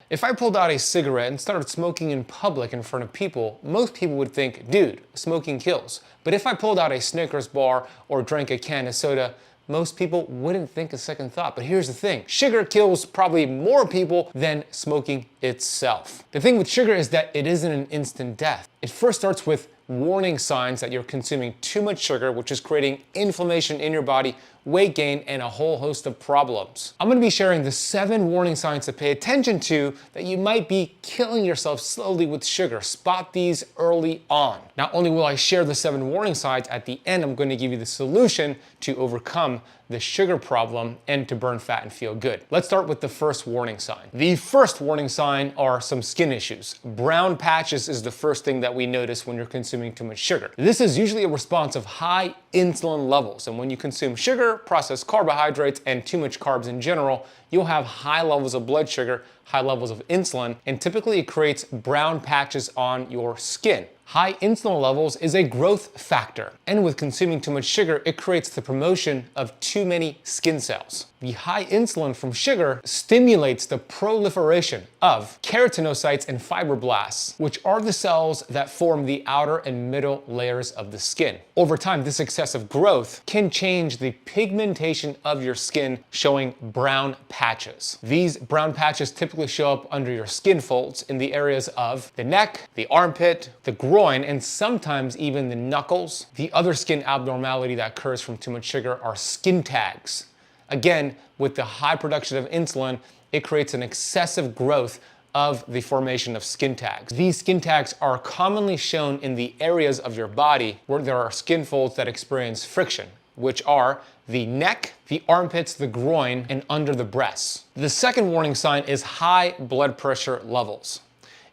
If I pulled out a cigarette and started smoking in public in front of people, most people would think, dude, smoking kills. But if I pulled out a Snickers bar or drank a can of soda, most people wouldn't think a second thought. But here's the thing, sugar kills probably more people than smoking itself. The thing with sugar is that it isn't an instant death. It first starts with warning signs that you're consuming too much sugar, which is creating inflammation in your body, weight gain, and a whole host of problems. I'm gonna be sharing the 7 warning signs to pay attention to that you might be killing yourself slowly with sugar. Spot these early on. Not only will I share the 7 warning signs, at the end I'm going to give you the solution to overcome the sugar problem and to burn fat and feel good. Let's start with the first warning sign. The first warning sign are some skin issues. Brown patches is the first thing that we notice when you're consuming too much sugar. This is usually a response of high insulin levels, and when you consume sugar, processed carbohydrates, and too much carbs in general, you'll have high levels of blood sugar, high levels of insulin, and typically it creates brown patches on your skin. High insulin levels is a growth factor, and with consuming too much sugar, it creates the promotion of too many skin cells. The high insulin from sugar stimulates the proliferation of keratinocytes and fibroblasts, which are the cells that form the outer and middle layers of the skin. Over time, this excessive growth can change the pigmentation of your skin, showing brown patches. These brown patches typically show up under your skin folds in the areas of the neck, the armpit, the groin, and sometimes even the knuckles. The other skin abnormality that occurs from too much sugar are skin tags. Again, with the high production of insulin, it creates an excessive growth of the formation of skin tags. These skin tags are commonly shown in the areas of your body where there are skin folds that experience friction, which are the neck, the armpits, the groin, and under the breasts. The second warning sign is high blood pressure levels.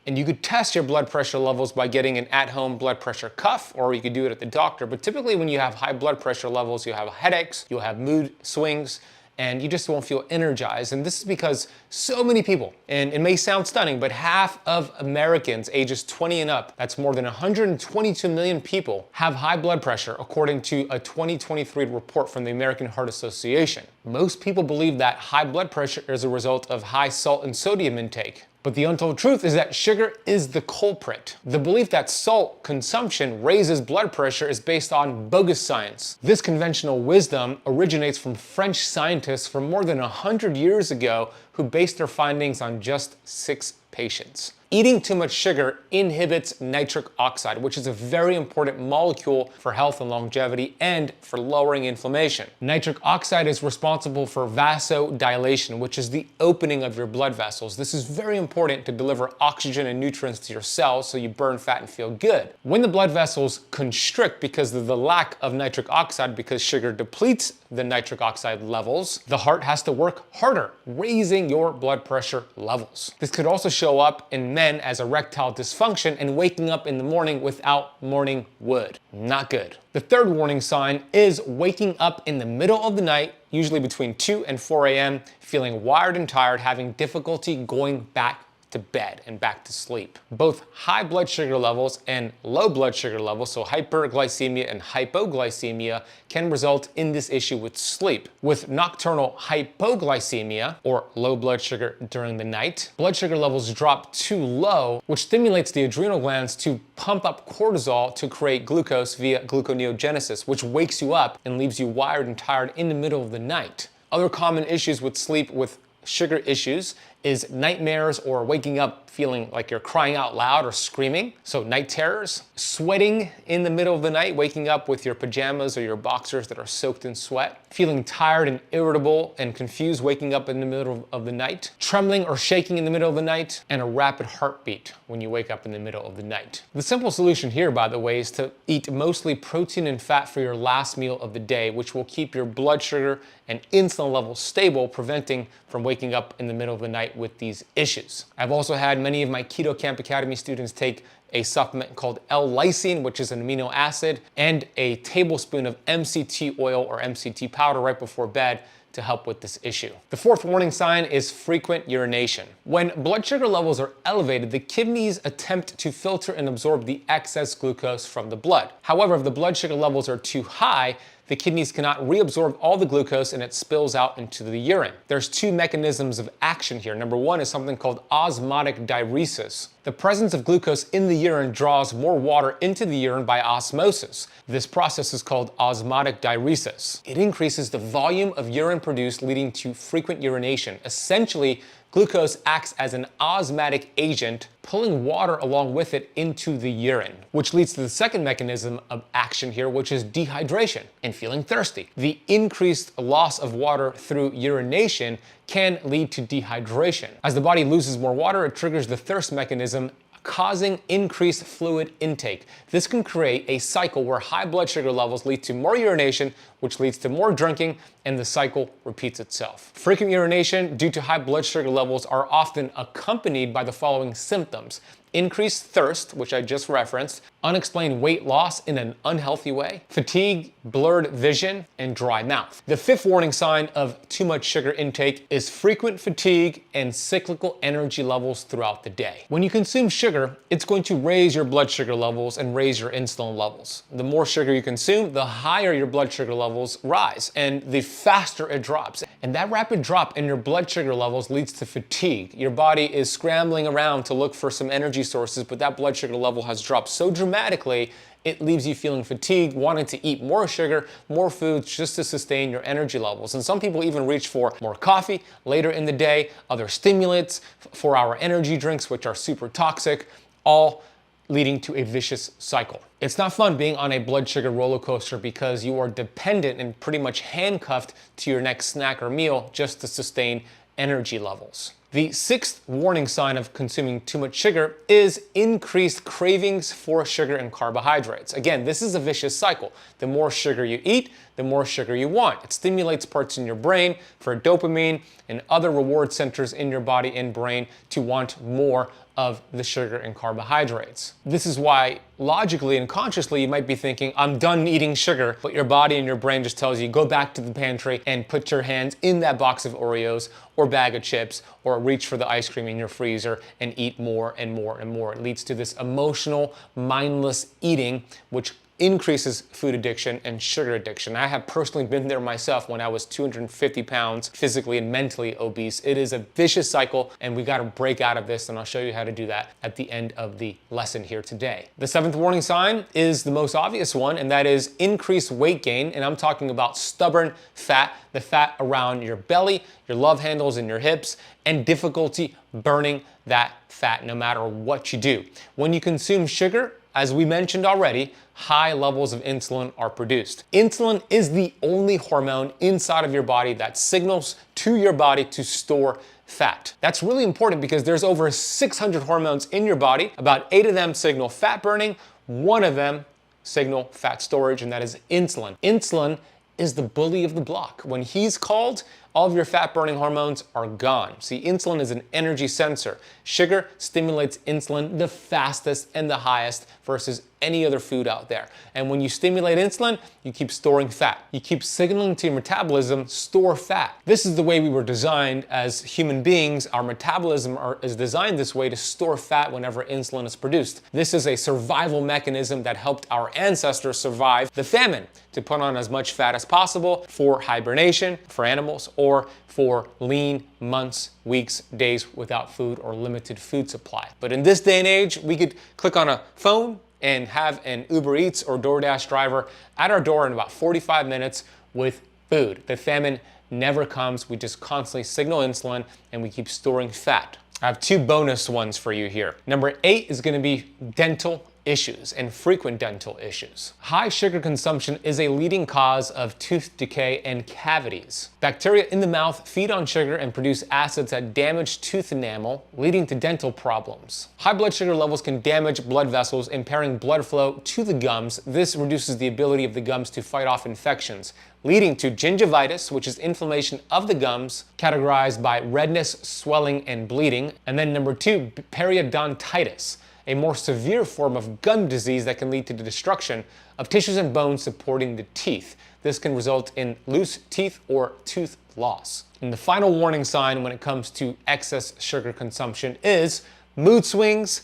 And you could test your blood pressure levels by getting an at-home blood pressure cuff, or you could do it at the doctor. But typically when you have high blood pressure levels, you'll have headaches, you'll have mood swings, and you just won't feel energized. And this is because so many people, and it may sound stunning, but half of Americans ages 20 and up, that's more than 122 million people, have high blood pressure, according to a 2023 report from the American Heart Association. Most people believe that high blood pressure is a result of high salt and sodium intake. But the untold truth is that sugar is the culprit. The belief that salt consumption raises blood pressure is based on bogus science. This conventional wisdom originates from French scientists from more than 100 years ago who based their findings on just 6 patients. Eating too much sugar inhibits nitric oxide, which is a very important molecule for health and longevity and for lowering inflammation. Nitric oxide is responsible for vasodilation, which is the opening of your blood vessels. This is very important to deliver oxygen and nutrients to your cells so you burn fat and feel good. When the blood vessels constrict because of the lack of nitric oxide, because sugar depletes the nitric oxide levels, the heart has to work harder, raising your blood pressure levels. This could also show up in men as erectile dysfunction and waking up in the morning without morning wood. Not good. The third warning sign is waking up in the middle of the night, usually between 2 and 4 a.m., feeling wired and tired, having difficulty going back to bed and back to sleep. Both high blood sugar levels and low blood sugar levels, so hyperglycemia and hypoglycemia, can result in this issue with sleep. With nocturnal hypoglycemia, or low blood sugar during the night, blood sugar levels drop too low, which stimulates the adrenal glands to pump up cortisol to create glucose via gluconeogenesis, which wakes you up and leaves you wired and tired in the middle of the night. Other common issues with sleep with sugar issues is nightmares or waking up feeling like you're crying out loud or screaming. So night terrors, sweating in the middle of the night, waking up with your pajamas or your boxers that are soaked in sweat, feeling tired and irritable and confused, waking up in the middle of the night, trembling or shaking in the middle of the night, and a rapid heartbeat when you wake up in the middle of the night. The simple solution here, by the way, is to eat mostly protein and fat for your last meal of the day, which will keep your blood sugar and insulin levels stable, preventing from waking up in the middle of the night with these issues. I've also had many of my Keto Camp Academy students take a supplement called L-lysine, which is an amino acid, and a tablespoon of MCT oil or MCT powder right before bed to help with this issue. The fourth warning sign is frequent urination. When blood sugar levels are elevated, the kidneys attempt to filter and absorb the excess glucose from the blood. However, if the blood sugar levels are too high, the kidneys cannot reabsorb all the glucose and it spills out into the urine. There's two mechanisms of action here. Number one is something called osmotic diuresis. The presence of glucose in the urine draws more water into the urine by osmosis. This process is called osmotic diuresis. It increases the volume of urine produced, leading to frequent urination. Essentially, glucose acts as an osmotic agent, pulling water along with it into the urine, which leads to the second mechanism of action here, which is dehydration and feeling thirsty. The increased loss of water through urination can lead to dehydration. As the body loses more water, it triggers the thirst mechanism, causing increased fluid intake. This can create a cycle where high blood sugar levels lead to more urination, which leads to more drinking, and the cycle repeats itself. Frequent urination due to high blood sugar levels are often accompanied by the following symptoms: increased thirst, which I just referenced, unexplained weight loss in an unhealthy way, fatigue, blurred vision, and dry mouth. The fifth warning sign of too much sugar intake is frequent fatigue and cyclical energy levels throughout the day. When you consume sugar, it's going to raise your blood sugar levels and raise your insulin levels. The more sugar you consume, the higher your blood sugar levels rise, and the faster it drops. And that rapid drop in your blood sugar levels leads to fatigue. Your body is scrambling around to look for some energy sources, but that blood sugar level has dropped so dramatically, it leaves you feeling fatigued, wanting to eat more sugar, more foods just to sustain your energy levels. And some people even reach for more coffee later in the day, other stimulants, 4-hour energy drinks, which are super toxic, all leading to a vicious cycle. It's not fun being on a blood sugar roller coaster because you are dependent and pretty much handcuffed to your next snack or meal just to sustain energy levels. The sixth warning sign of consuming too much sugar is increased cravings for sugar and carbohydrates. Again, this is a vicious cycle. The more sugar you eat, the more sugar you want. It stimulates parts in your brain for dopamine and other reward centers in your body and brain to want more of the sugar and carbohydrates. This is why logically and consciously you might be thinking, I'm done eating sugar, but your body and your brain just tells you, go back to the pantry and put your hands in that box of Oreos or bag of chips or reach for the ice cream in your freezer and eat more and more and more. It leads to this emotional, mindless eating, which increases food addiction and sugar addiction. I have personally been there myself when I was 250 pounds, physically and mentally obese. It is a vicious cycle, and we got to break out of this, and I'll show you how to do that at the end of the lesson here today. The seventh warning sign is the most obvious one, and that is increased weight gain, and I'm talking about stubborn fat, the fat around your belly, your love handles, and your hips, and difficulty burning that fat no matter what you do. When you consume sugar, as we mentioned already, high levels of insulin are produced. Insulin is the only hormone inside of your body that signals to your body to store fat. That's really important because there's over 600 hormones in your body. About 8 of them signal fat burning, 1 of them signal fat storage, and that is insulin. Insulin is the bully of the block. When he's called, all of your fat-burning hormones are gone. See, insulin is an energy sensor. Sugar stimulates insulin the fastest and the highest versus any other food out there. And when you stimulate insulin, you keep storing fat. You keep signaling to your metabolism, store fat. This is the way we were designed as human beings. Our metabolism is designed this way to store fat whenever insulin is produced. This is a survival mechanism that helped our ancestors survive the famine, to put on as much fat as possible for hibernation, for animals, or for lean months, weeks, days without food or limited food supply. But in this day and age, we could click on a phone and have an Uber Eats or DoorDash driver at our door in about 45 minutes with food. The famine never comes. We just constantly signal insulin and we keep storing fat. I have 2 bonus ones for you here. Number 8 is going to be dental issues and frequent dental issues. High sugar consumption is a leading cause of tooth decay and cavities. Bacteria in the mouth feed on sugar and produce acids that damage tooth enamel, leading to dental problems. High blood sugar levels can damage blood vessels, impairing blood flow to the gums. This reduces the ability of the gums to fight off infections, leading to gingivitis, which is inflammation of the gums, categorized by redness, swelling, and bleeding. And then number 2, periodontitis, a more severe form of gum disease that can lead to the destruction of tissues and bones supporting the teeth. This can result in loose teeth or tooth loss. And the final warning sign when it comes to excess sugar consumption is mood swings,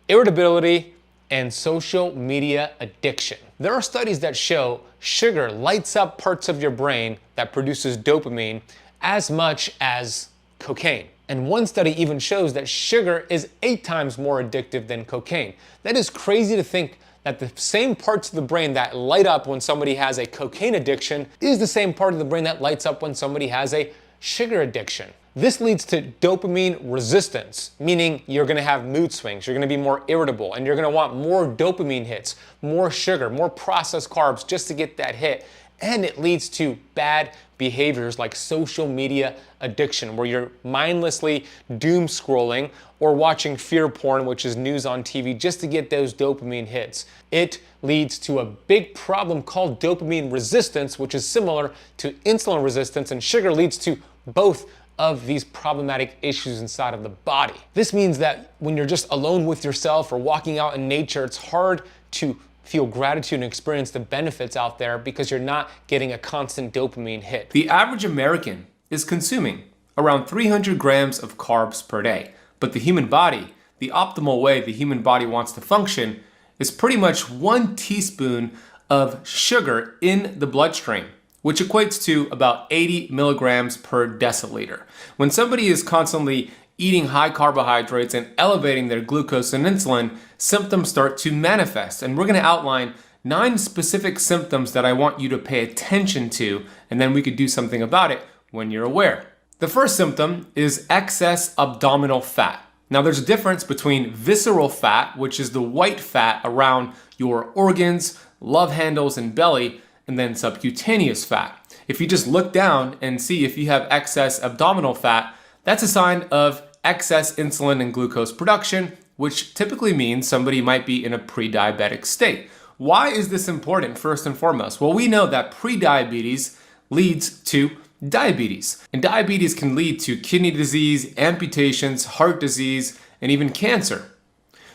irritability, and social media addiction. There are studies that show sugar lights up parts of your brain that produces dopamine as much as cocaine. And one study even shows that sugar is 8 times more addictive than cocaine. That is crazy to think that the same parts of the brain that light up when somebody has a cocaine addiction is the same part of the brain that lights up when somebody has a sugar addiction. This leads to dopamine resistance, meaning you're going to have mood swings, you're going to be more irritable, and you're going to want more dopamine hits, more sugar, more processed carbs just to get that hit. And it leads to bad behaviors like social media addiction, where you're mindlessly doom scrolling or watching fear porn, which is news on TV, just to get those dopamine hits. It leads to a big problem called dopamine resistance, which is similar to insulin resistance, and sugar leads to both of these problematic issues inside of the body. This means that when you're just alone with yourself or walking out in nature, it's hard to feel gratitude and experience the benefits out there because you're not getting a constant dopamine hit. The average American is consuming around 300 grams of carbs per day, but the human body, the optimal way the human body wants to function, is pretty much 1 teaspoon of sugar in the bloodstream, which equates to about 80 milligrams per deciliter. When somebody is constantly eating high carbohydrates and elevating their glucose and insulin, symptoms start to manifest. And we're going to outline 9 specific symptoms that I want you to pay attention to, and then we could do something about it when you're aware. The first symptom is excess abdominal fat. Now there's a difference between visceral fat, which is the white fat around your organs, love handles, and belly, and then subcutaneous fat. If you just look down and see if you have excess abdominal fat, that's a sign of excess insulin and glucose production, which typically means somebody might be in a pre-diabetic state. Why is this important first and foremost? Well, we know that pre-diabetes leads to diabetes, and diabetes can lead to kidney disease, amputations, heart disease, and even cancer.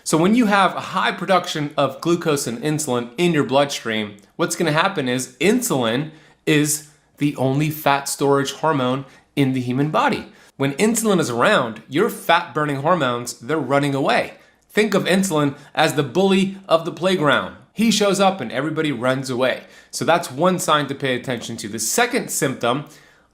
So when you have a high production of glucose and insulin in your bloodstream, what's going to happen is insulin is the only fat storage hormone in the human body. When insulin is around, your fat-burning hormones, they're running away. Think of insulin as the bully of the playground. He shows up and everybody runs away. So that's one sign to pay attention to. The second symptom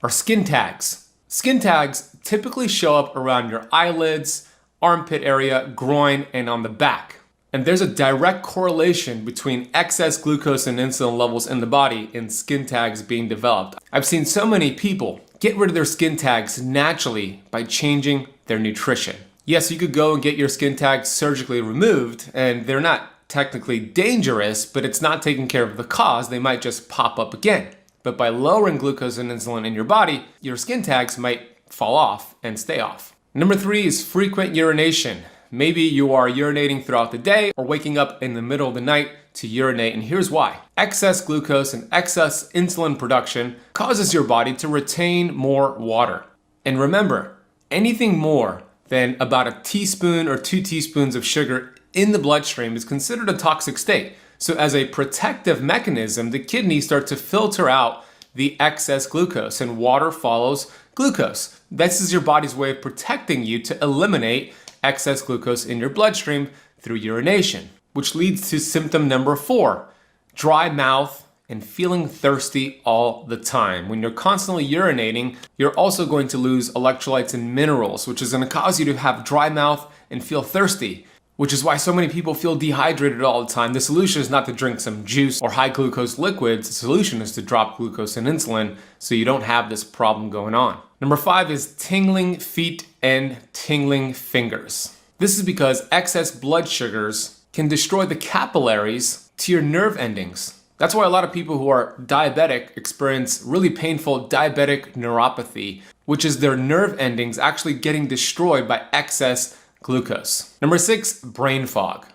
are skin tags. Skin tags typically show up around your eyelids, armpit area, groin, and on the back. And there's a direct correlation between excess glucose and insulin levels in the body and skin tags being developed. I've seen so many people get rid of their skin tags naturally by changing their nutrition. Yes, you could go and get your skin tags surgically removed, and they're not technically dangerous, but it's not taking care of the cause. They might just pop up again. But by lowering glucose and insulin in your body, your skin tags might fall off and stay off. Number 3 is frequent urination. Maybe you are urinating throughout the day or waking up in the middle of the night to urinate, and here's why. Excess glucose and excess insulin production causes your body to retain more water. And remember, anything more than about a teaspoon or 2 teaspoons of sugar in the bloodstream is considered a toxic state. So as a protective mechanism, the kidneys start to filter out the excess glucose, and water follows glucose. This is your body's way of protecting you to eliminate excess glucose in your bloodstream through urination, which leads to symptom number 4, dry mouth and feeling thirsty all the time. When you're constantly urinating, you're also going to lose electrolytes and minerals, which is going to cause you to have dry mouth and feel thirsty, which is why so many people feel dehydrated all the time. The solution is not to drink some juice or high glucose liquids. The solution is to drop glucose and insulin so you don't have this problem going on. Number 5 is tingling feet and tingling fingers. This is because excess blood sugars can destroy the capillaries to your nerve endings. That's why a lot of people who are diabetic experience really painful diabetic neuropathy, which is their nerve endings actually getting destroyed by excess glucose. Number 6, brain fog.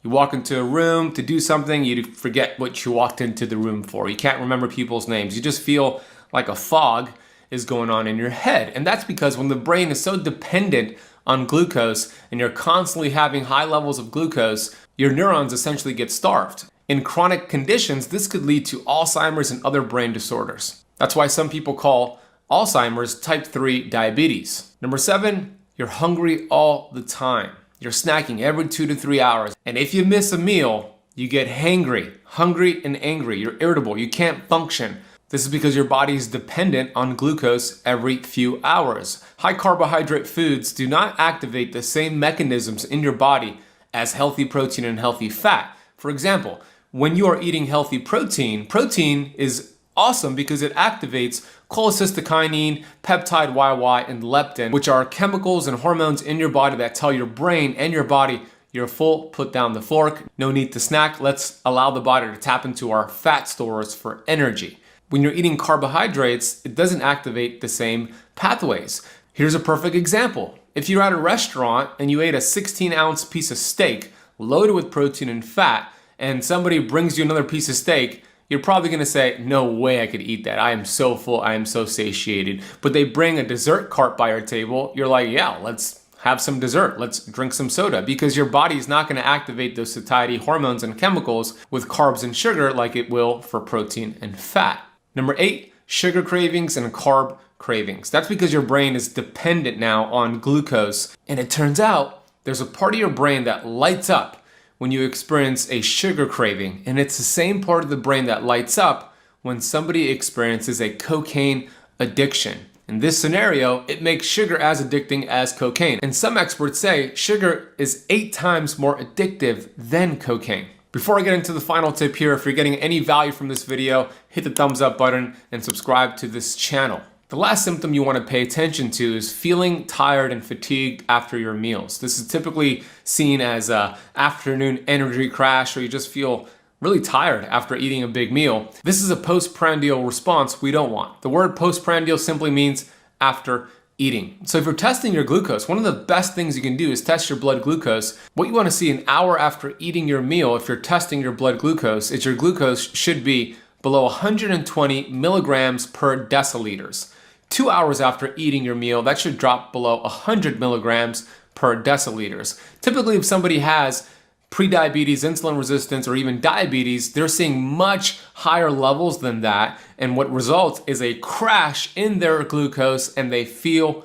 You walk into a room to do something, you forget what you walked into the room for. You can't remember people's names. You just feel like a fog is going on in your head. And that's because when the brain is so dependent on glucose and you're constantly having high levels of glucose, your neurons essentially get starved. In chronic conditions, this could lead to Alzheimer's and other brain disorders. That's why some people call Alzheimer's type 3 diabetes. Number 7, you're hungry all the time. You're snacking every 2 to 3 hours. And if you miss a meal, you get hangry, hungry and angry. You're irritable. You can't function. This is because your body is dependent on glucose every few hours. High carbohydrate foods do not activate the same mechanisms in your body as healthy protein and healthy fat. For example, when you are eating healthy protein, protein is awesome because it activates cholecystokinin, peptide YY, and leptin, which are chemicals and hormones in your body that tell your brain and your body you're full, put down the fork, no need to snack. Let's allow the body to tap into our fat stores for energy. When you're eating carbohydrates, it doesn't activate the same pathways. Here's a perfect example. If you're at a restaurant and you ate a 16-ounce piece of steak loaded with protein and fat, and somebody brings you another piece of steak, you're probably gonna say, no way I could eat that. I am so full, I am so satiated. But they bring a dessert cart by your table, you're like, yeah, let's have some dessert, let's drink some soda, because your body is not gonna activate those satiety hormones and chemicals with carbs and sugar like it will for protein and fat. Number 8, sugar cravings and carb cravings. That's because your brain is dependent now on glucose. And it turns out there's a part of your brain that lights up when you experience a sugar craving. And it's the same part of the brain that lights up when somebody experiences a cocaine addiction. In this scenario, it makes sugar as addicting as cocaine. And some experts say sugar is 8 times more addictive than cocaine. Before I get into the final tip here, if you're getting any value from this video, hit the thumbs up button and subscribe to this channel. The last symptom you want to pay attention to is feeling tired and fatigued after your meals. This is typically seen as an afternoon energy crash, or you just feel really tired after eating a big meal. This is a postprandial response we don't want. The word postprandial simply means after eating. So if you're testing your glucose, one of the best things you can do is test your blood glucose. What you want to see an hour after eating your meal, if you're testing your blood glucose, is your glucose should be below 120 milligrams per deciliters. 2 hours after eating your meal, that should drop below 100 milligrams per deciliters. Typically, if somebody has prediabetes, insulin resistance, or even diabetes, they're seeing much higher levels than that. And what results is a crash in their glucose, and they feel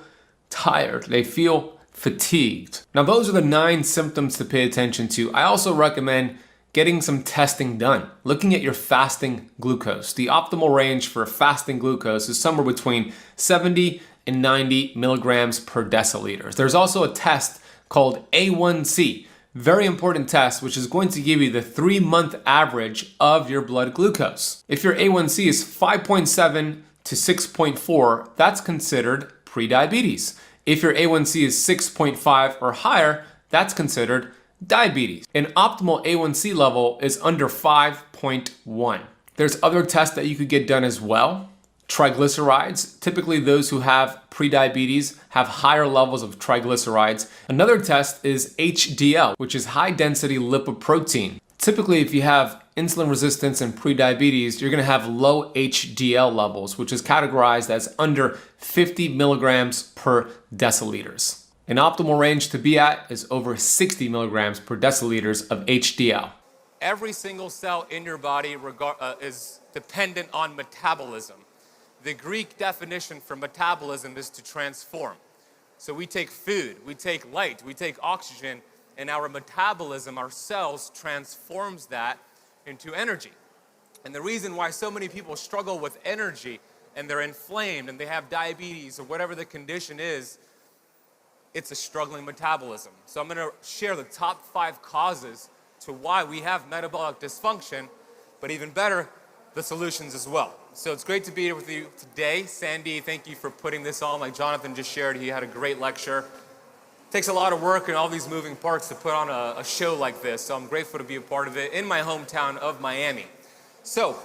tired. They feel fatigued. Now, those are the 9 symptoms to pay attention to. I also recommend getting some testing done, looking at your fasting glucose. The optimal range for fasting glucose is somewhere between 70 and 90 milligrams per deciliter. There's also a test called A1C, very important test, which is going to give you the 3-month average of your blood glucose. If your A1C is 5.7 to 6.4, that's considered prediabetes. If your A1C is 6.5 or higher, that's considered diabetes. An optimal A1C level is under 5.1. There's other tests that you could get done as well. Triglycerides, typically those who have prediabetes have higher levels of triglycerides. Another test is HDL, which is high density lipoprotein. Typically, if you have insulin resistance and prediabetes, you're gonna have low HDL levels, which is categorized as under 50 milligrams per deciliters. An optimal range to be at is over 60 milligrams per deciliters of HDL. Every single cell in your body is dependent on metabolism. The Greek definition for metabolism is to transform. So we take food, we take light, we take oxygen, and our metabolism, our cells, transforms that into energy. And the reason why so many people struggle with energy and they're inflamed and they have diabetes or whatever the condition is, it's a struggling metabolism. So I'm gonna share the top 5 causes to why we have metabolic dysfunction, but even better, the solutions as well. So it's great to be here with you today. Sandy, thank you for putting this on. Like Jonathan just shared, he had a great lecture. It takes a lot of work and all these moving parts to put on a show like this, so I'm grateful to be a part of it in my hometown of Miami. So,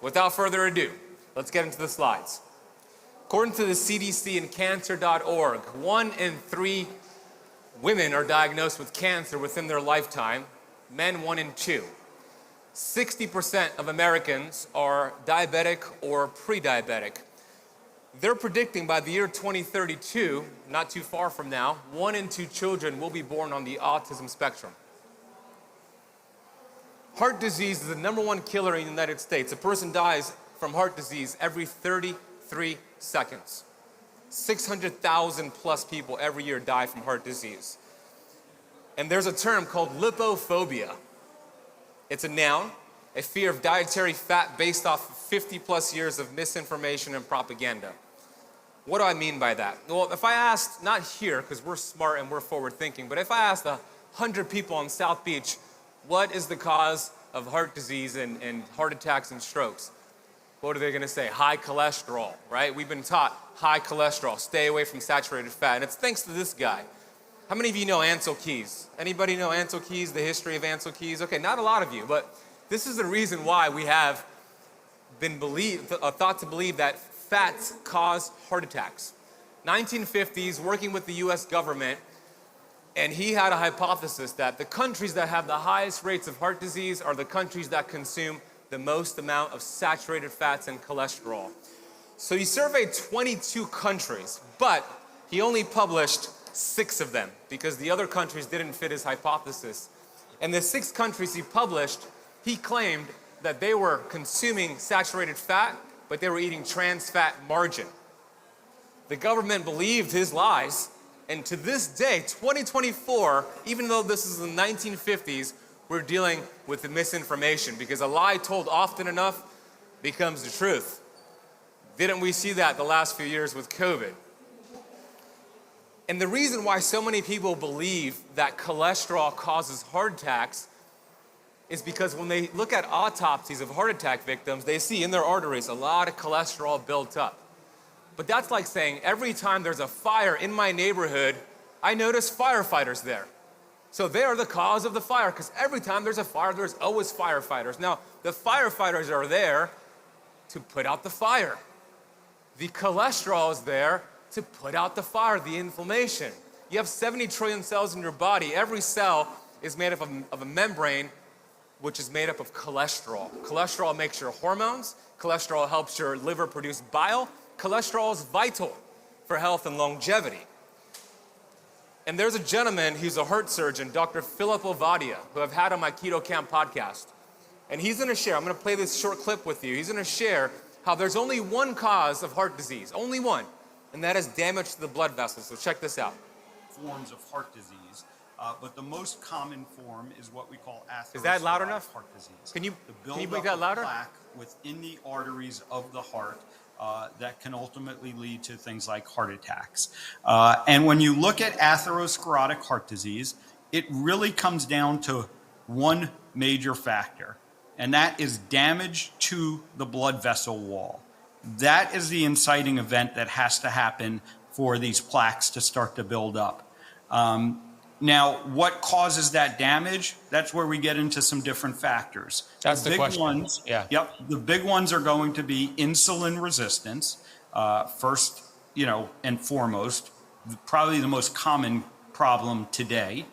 without further ado, let's get into the slides. According to the CDC and cancer.org, 1 in 3 women are diagnosed with cancer within their lifetime, men 1 in 2. 60% of Americans are diabetic or pre-diabetic. They're predicting by the year 2032, not too far from now, 1 in 2 children will be born on the autism spectrum. Heart disease is the #1 killer in the United States. A person dies from heart disease every 33 seconds. 600,000 plus people every year die from heart disease. And there's a term called lipophobia. It's a noun, a fear of dietary fat based off of 50+ years of misinformation and propaganda. What do I mean by that? Well, if I asked, not here, because we're smart and we're forward thinking, but if I asked 100 people on South Beach, what is the cause of heart disease and heart attacks and strokes? What are they going to say? High cholesterol, right? We've been taught high cholesterol, stay away from saturated fat. And it's thanks to this guy. How many of you know 𝙁𝙁 �々𝑃ℎ? Anybody know 𝙁𝙁 �々𝑃ℎ, the history of 𝙁𝙁 𝘬𝑃ℎ? Okay, not a lot of you, but this is the reason why we have been thought to believe that fats cause heart attacks. 1950s, working with the US government, and he had a hypothesis that the countries that have the highest rates of heart disease are the countries that consume the most amount of saturated fats and cholesterol. So he surveyed 22 countries, but he only published 6 of them because the other countries didn't fit his hypothesis. And the 6 countries he published, he claimed that they were consuming saturated fat, but they were eating trans fat margarine. The government believed his lies, and to this day, 2024, even though this is the 1950s, we're dealing with the misinformation because a lie told often enough becomes the truth. Didn't we see that the last few years with COVID? And the reason why so many people believe that cholesterol causes heart attacks is because when they look at autopsies of heart attack victims, they see in their arteries a lot of cholesterol built up. But that's like saying every time there's a fire in my neighborhood, I notice firefighters there. So they are the cause of the fire, because every time there's a fire, there's always firefighters. Now, the firefighters are there to put out the fire. The cholesterol is there to put out the fire, the inflammation. You have 70 trillion cells in your body. Every cell is made up of a membrane, which is made up of cholesterol. Cholesterol makes your hormones. Cholesterol helps your liver produce bile. Cholesterol is vital for health and longevity. And there's a gentleman, he's a heart surgeon, Dr. Philip Ovadia, who I've had on my Keto Camp podcast. And he's gonna share, I'm gonna play this short clip with you. He's gonna share how there's only one cause of heart disease, only one, and that is damage to the blood vessels. So check this out. Forms of heart disease, but the most common form is what we call atherosclerotic Is that loud enough? heart disease. Can you buildup make that of louder? plaque within the arteries of the heart that can ultimately lead to things like heart attacks. And when you look at atherosclerotic heart disease, it really comes down to one major factor, and that is damage to the blood vessel wall. That is the inciting event that has to happen for these plaques to start to build up. Now, what causes that damage? That's where we get into some different factors. That's the big question. ones, Yeah. Yep. The big ones are going to be insulin resistance, first, and foremost, probably the most common problem today.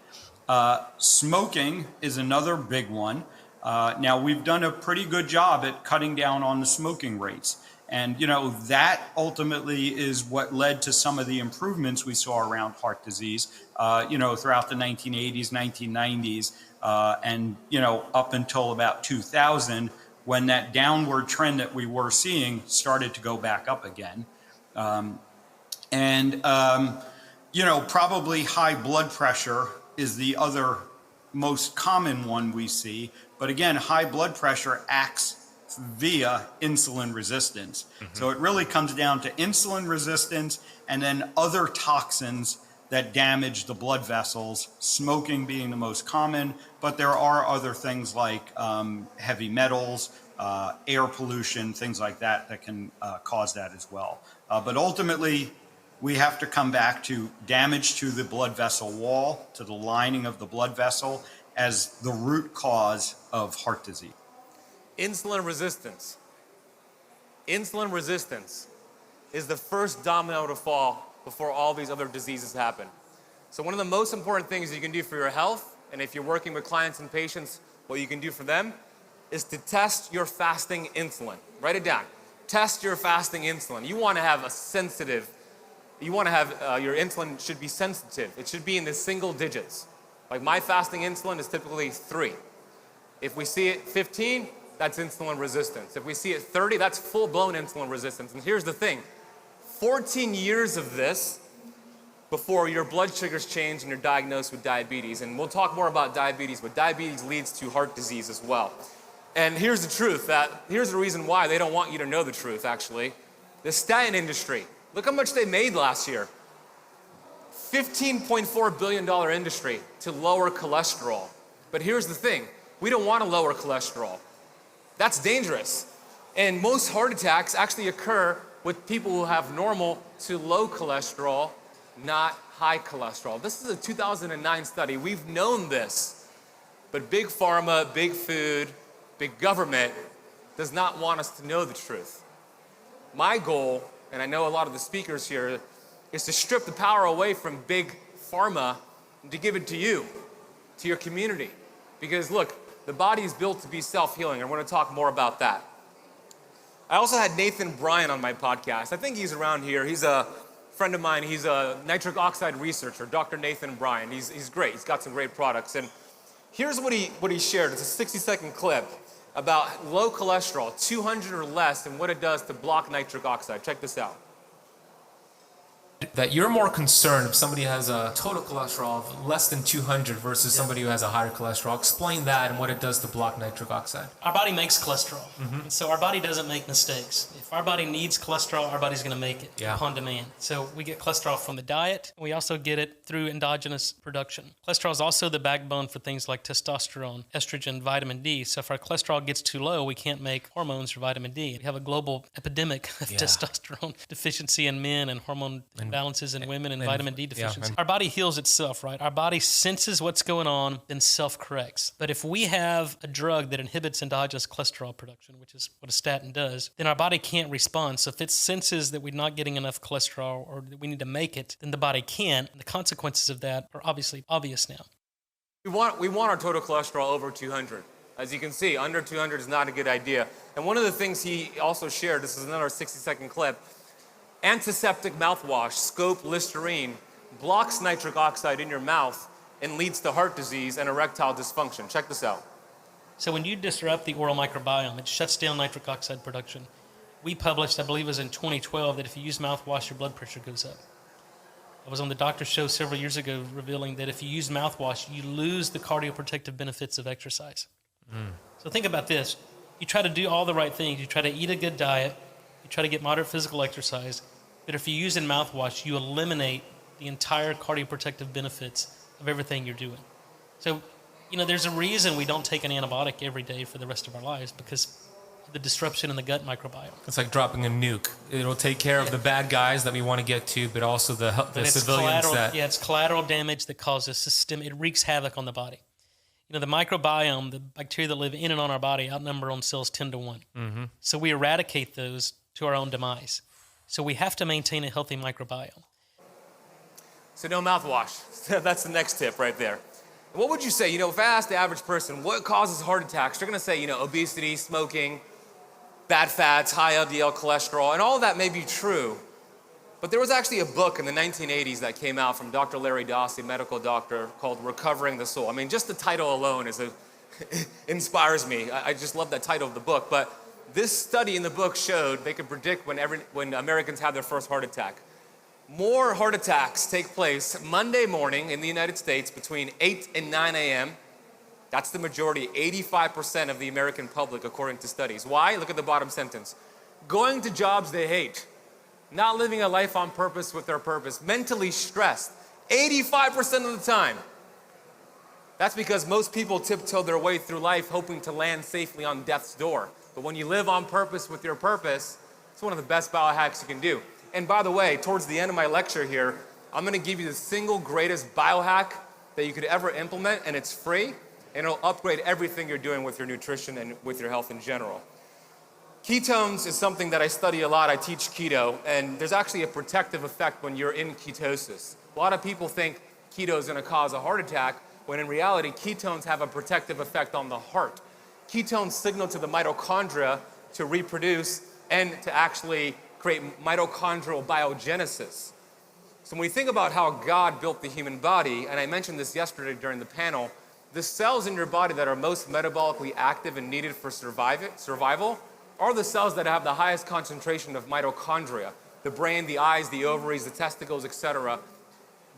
Smoking is another big one. Now, we've done a pretty good job at cutting down on the smoking rates. And, that ultimately is what led to some of the improvements we saw around heart disease, throughout the 1980s, 1990s, and, up until about 2000, when that downward trend that we were seeing started to go back up again. Probably high blood pressure is the other most common one we see. But again, high blood pressure acts via insulin resistance. So it really comes down to insulin resistance and then other toxins that damage the blood vessels, smoking being the most common, but there are other things like heavy metals, air pollution, things like that that can cause that as well. But ultimately, we have to come back to damage to the blood vessel wall, to the lining of the blood vessel, as the root cause of heart disease. Insulin resistance. Insulin resistance is the first domino to fall before all these other diseases happen. So one of the most important things you can do for your health, and if you're working with clients and patients, what you can do for them, is to test your fasting insulin. Write it down. Test your fasting insulin. You want to have your insulin should be sensitive. It should be in the single digits. Like my fasting insulin is typically 3. If we see it 15, that's insulin resistance. If we see it 30, that's full-blown insulin resistance. And here's the thing, 14 years of this, before your blood sugars change and you're diagnosed with diabetes. And we'll talk more about diabetes, but diabetes leads to heart disease as well. And here's the truth, here's the reason why they don't want you to know the truth, actually. The statin industry, look how much they made last year. $15.4 billion industry to lower cholesterol. But here's the thing, we don't want to lower cholesterol. That's dangerous. And most heart attacks actually occur with people who have normal to low cholesterol, not high cholesterol. This is a 2009 study. We've known this. But big pharma, big food, big government does not want us to know the truth. My goal, and I know a lot of the speakers here, is to strip the power away from big pharma and to give it to you, to your community. Because look, the body is built to be self-healing, and we're going to talk more about that. I also had Nathan Bryan on my podcast. I think he's around here. He's a friend of mine. He's a nitric oxide researcher, Dr. Nathan Bryan. He's great. He's got some great products. And here's what he shared. It's a 60-second clip about low cholesterol, 200 or less, and what it does to block nitric oxide. Check this out. That you're more concerned if somebody has a total cholesterol of less than 200 versus somebody who has a higher cholesterol. Explain that and what it does to block nitric oxide. Our body makes cholesterol, so our body doesn't make mistakes. If our body needs cholesterol, our body's going to make it upon demand. So we get cholesterol from the diet, and we also get it through endogenous production. Cholesterol is also the backbone for things like testosterone, estrogen, vitamin D. So if our cholesterol gets too low, we can't make hormones or vitamin D. We have a global epidemic of testosterone deficiency in men and hormone imbalances in women and vitamin D deficiency. Our body heals itself, right? Our body senses what's going on, then self-corrects. But if we have a drug that inhibits endogenous cholesterol production, which is what a statin does, then our body can't respond. So if it senses that we're not getting enough cholesterol or that we need to make it, then the body can't. And the consequences of that are obviously obvious now. We want our total cholesterol over 200. As you can see, under 200 is not a good idea. And one of the things he also shared, this is another 60-second clip, antiseptic mouthwash, scope Listerine, blocks nitric oxide in your mouth and leads to heart disease and erectile dysfunction. Check this out. So when you disrupt the oral microbiome, it shuts down nitric oxide production. We published, I believe it was in 2012, that if you use mouthwash, your blood pressure goes up. I was on the doctor's show several years ago revealing that if you use mouthwash, you lose the cardioprotective benefits of exercise. So think about this. You try to do all the right things. You try to eat a good diet. You try to get moderate physical exercise. But if you use in mouthwash, you eliminate the entire cardioprotective benefits of everything you're doing. So, there's a reason we don't take an antibiotic every day for the rest of our lives, because of the disruption in the gut microbiome. It's like dropping a nuke. It'll take care of the bad guys that we want to get to, but also the civilians it's collateral damage that causes systemic, it wreaks havoc on the body. The microbiome, the bacteria that live in and on our body outnumber on cells 10 to 1. So we eradicate those to our own demise. So we have to maintain a healthy microbiome. So no mouthwash. That's the next tip right there. What would you say, if I asked the average person what causes heart attacks, they're going to say, obesity, smoking, bad fats, high LDL cholesterol, and all of that may be true. But there was actually a book in the 1980s that came out from Dr. Larry Dossey, a medical doctor, called Recovering the Soul. I mean, just the title alone inspires me. I just love that title of the book. But this study in the book showed they could predict when Americans have their first heart attack. More heart attacks take place Monday morning in the United States between 8 and 9 a.m. That's the majority, 85% of the American public, according to studies. Why? Look at the bottom sentence. Going to jobs they hate, not living a life on purpose with their purpose, mentally stressed, 85% of the time. That's because most people tiptoe their way through life hoping to land safely on death's door. But when you live on purpose with your purpose, it's one of the best biohacks you can do. And by the way, towards the end of my lecture here, I'm going to give you the single greatest biohack that you could ever implement, and it's free, and it'll upgrade everything you're doing with your nutrition and with your health in general. Ketones is something that I study a lot. I teach keto, and there's actually a protective effect when you're in ketosis. A lot of people think keto is going to cause a heart attack, when in reality, ketones have a protective effect on the heart. Ketones signal to the mitochondria to reproduce and to actually create mitochondrial biogenesis. So when we think about how God built the human body, and I mentioned this yesterday during the panel, the cells in your body that are most metabolically active and needed for survival are the cells that have the highest concentration of mitochondria. The brain, the eyes, the ovaries, the testicles, etc.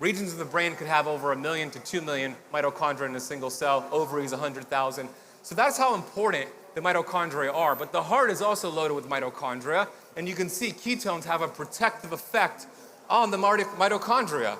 Regions of the brain could have over 1 million to 2 million mitochondria in a single cell, ovaries 100,000. So that's how important the mitochondria are. But the heart is also loaded with mitochondria, and you can see ketones have a protective effect on the mitochondria.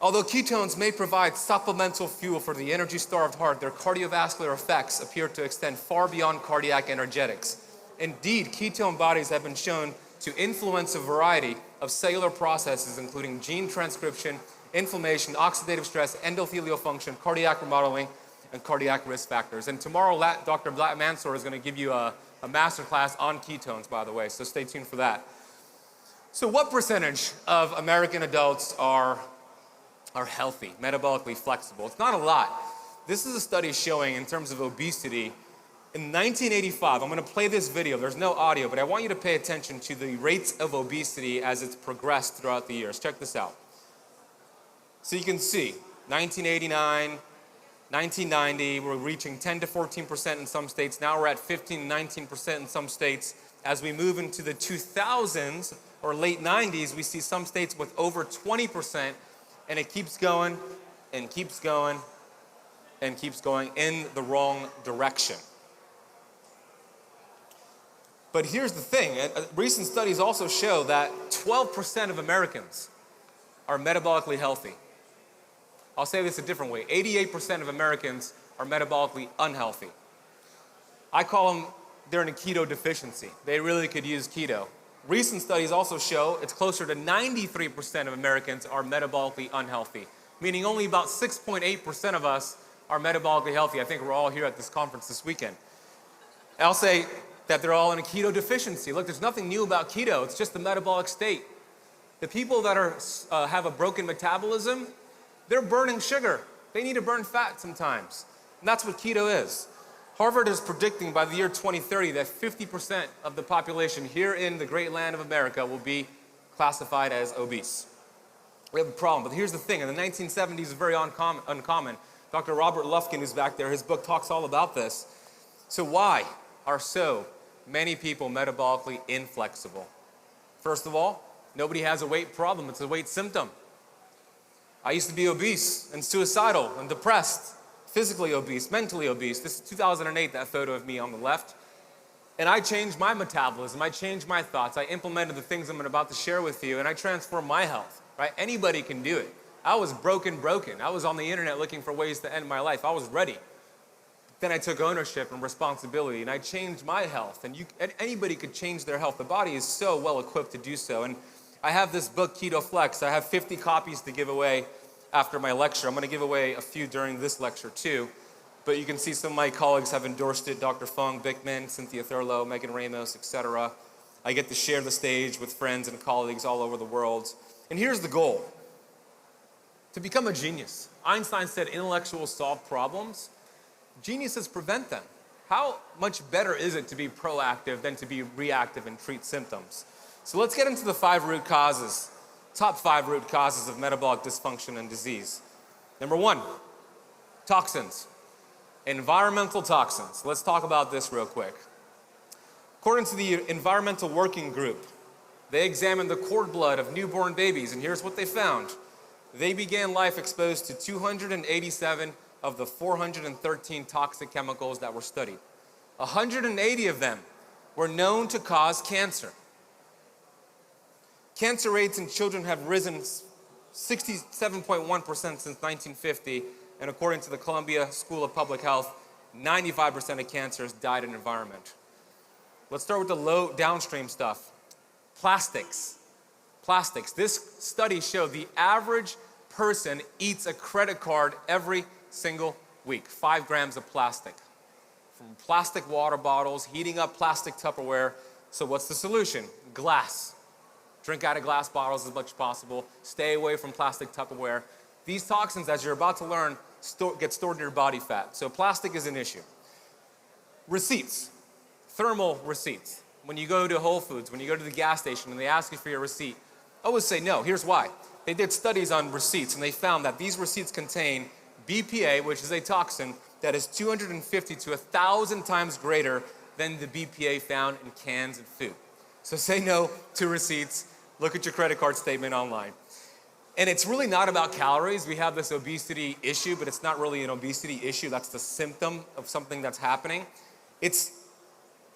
Although ketones may provide supplemental fuel for the energy-starved heart, their cardiovascular effects appear to extend far beyond cardiac energetics. Indeed, ketone bodies have been shown to influence a variety of cellular processes, including gene transcription, inflammation, oxidative stress, endothelial function, cardiac remodeling, and cardiac risk factors. And tomorrow, Dr. Mansour is going to give you a masterclass on ketones, by the way, so stay tuned for that. So what percentage of American adults are healthy, metabolically flexible? It's not a lot. This is a study showing, in terms of obesity, in 1985, I'm going to play this video. There's no audio, but I want you to pay attention to the rates of obesity as it's progressed throughout the years. Check this out. So you can see, 1989, 1990, we're reaching 10 to 14% in some states. Now we're at 15 to 19% in some states. As we move into the 2000s or late 90s, we see some states with over 20%, and it keeps going and keeps going and keeps going in the wrong direction. But here's the thing, recent studies also show that 12% of Americans are metabolically healthy. I'll say this a different way, 88% of Americans are metabolically unhealthy. I call them, they're in a keto deficiency. They really could use keto. Recent studies also show it's closer to 93% of Americans are metabolically unhealthy, meaning only about 6.8% of us are metabolically healthy. I think we're all here at this conference this weekend. I'll say that they're all in a keto deficiency. Look, there's nothing new about keto. It's just the metabolic state. The people that have a broken metabolism, they're burning sugar. They need to burn fat sometimes. And that's what keto is. Harvard is predicting by the year 2030 that 50% of the population here in the great land of America will be classified as obese. We have a problem, but here's the thing. In the 1970s, it's very uncommon. Dr. Robert Lufkin is back there. His book talks all about this. So why are so many people metabolically inflexible? First of all, nobody has a weight problem. It's a weight symptom. I used to be obese and suicidal and depressed, physically obese, mentally obese. This is 2008, that photo of me on the left. And I changed my metabolism. I changed my thoughts. I implemented the things I'm about to share with you, and I transformed my health, right? Anybody can do it. I was broken. I was on the internet looking for ways to end my life. I was ready. Then I took ownership and responsibility, and I changed my health. And anybody could change their health. The body is so well equipped to do so. And I have this book, Keto Flex. I have 50 copies to give away after my lecture. I'm going to give away a few during this lecture too. But you can see some of my colleagues have endorsed it. Dr. Fung, Bickman, Cynthia Thurlow, Megan Ramos, etc. I get to share the stage with friends and colleagues all over the world. And here's the goal: to become a genius. Einstein said intellectuals solve problems. Geniuses prevent them. How much better is it to be proactive than to be reactive and treat symptoms? So let's get into the 5 root causes, top 5 root causes of metabolic dysfunction and disease. Number 1, toxins, environmental toxins. Let's talk about this real quick. According to the Environmental Working Group, they examined the cord blood of newborn babies, and here's what they found. They began life exposed to 287 of the 413 toxic chemicals that were studied. 180 of them were known to cause cancer. Cancer rates in children have risen 67.1% since 1950, and according to the Columbia School of Public Health, 95% of cancers died in environment. Let's start with the low downstream stuff. Plastics. This study showed the average person eats a credit card every single week. 5 grams of plastic. From plastic water bottles, heating up plastic Tupperware. So what's the solution? Glass. Drink out of glass bottles as much as possible. Stay away from plastic Tupperware. These toxins, as you're about to learn, get stored in your body fat. So plastic is an issue. Receipts. Thermal receipts. When you go to Whole Foods, when you go to the gas station and they ask you for your receipt, always say no. Here's why. They did studies on receipts, and they found that these receipts contain BPA, which is a toxin that is 250 to 1,000 times greater than the BPA found in cans and food. So say no to receipts. Look at your credit card statement online. And it's really not about calories. We have this obesity issue, but it's not really an obesity issue. That's the symptom of something that's happening. It's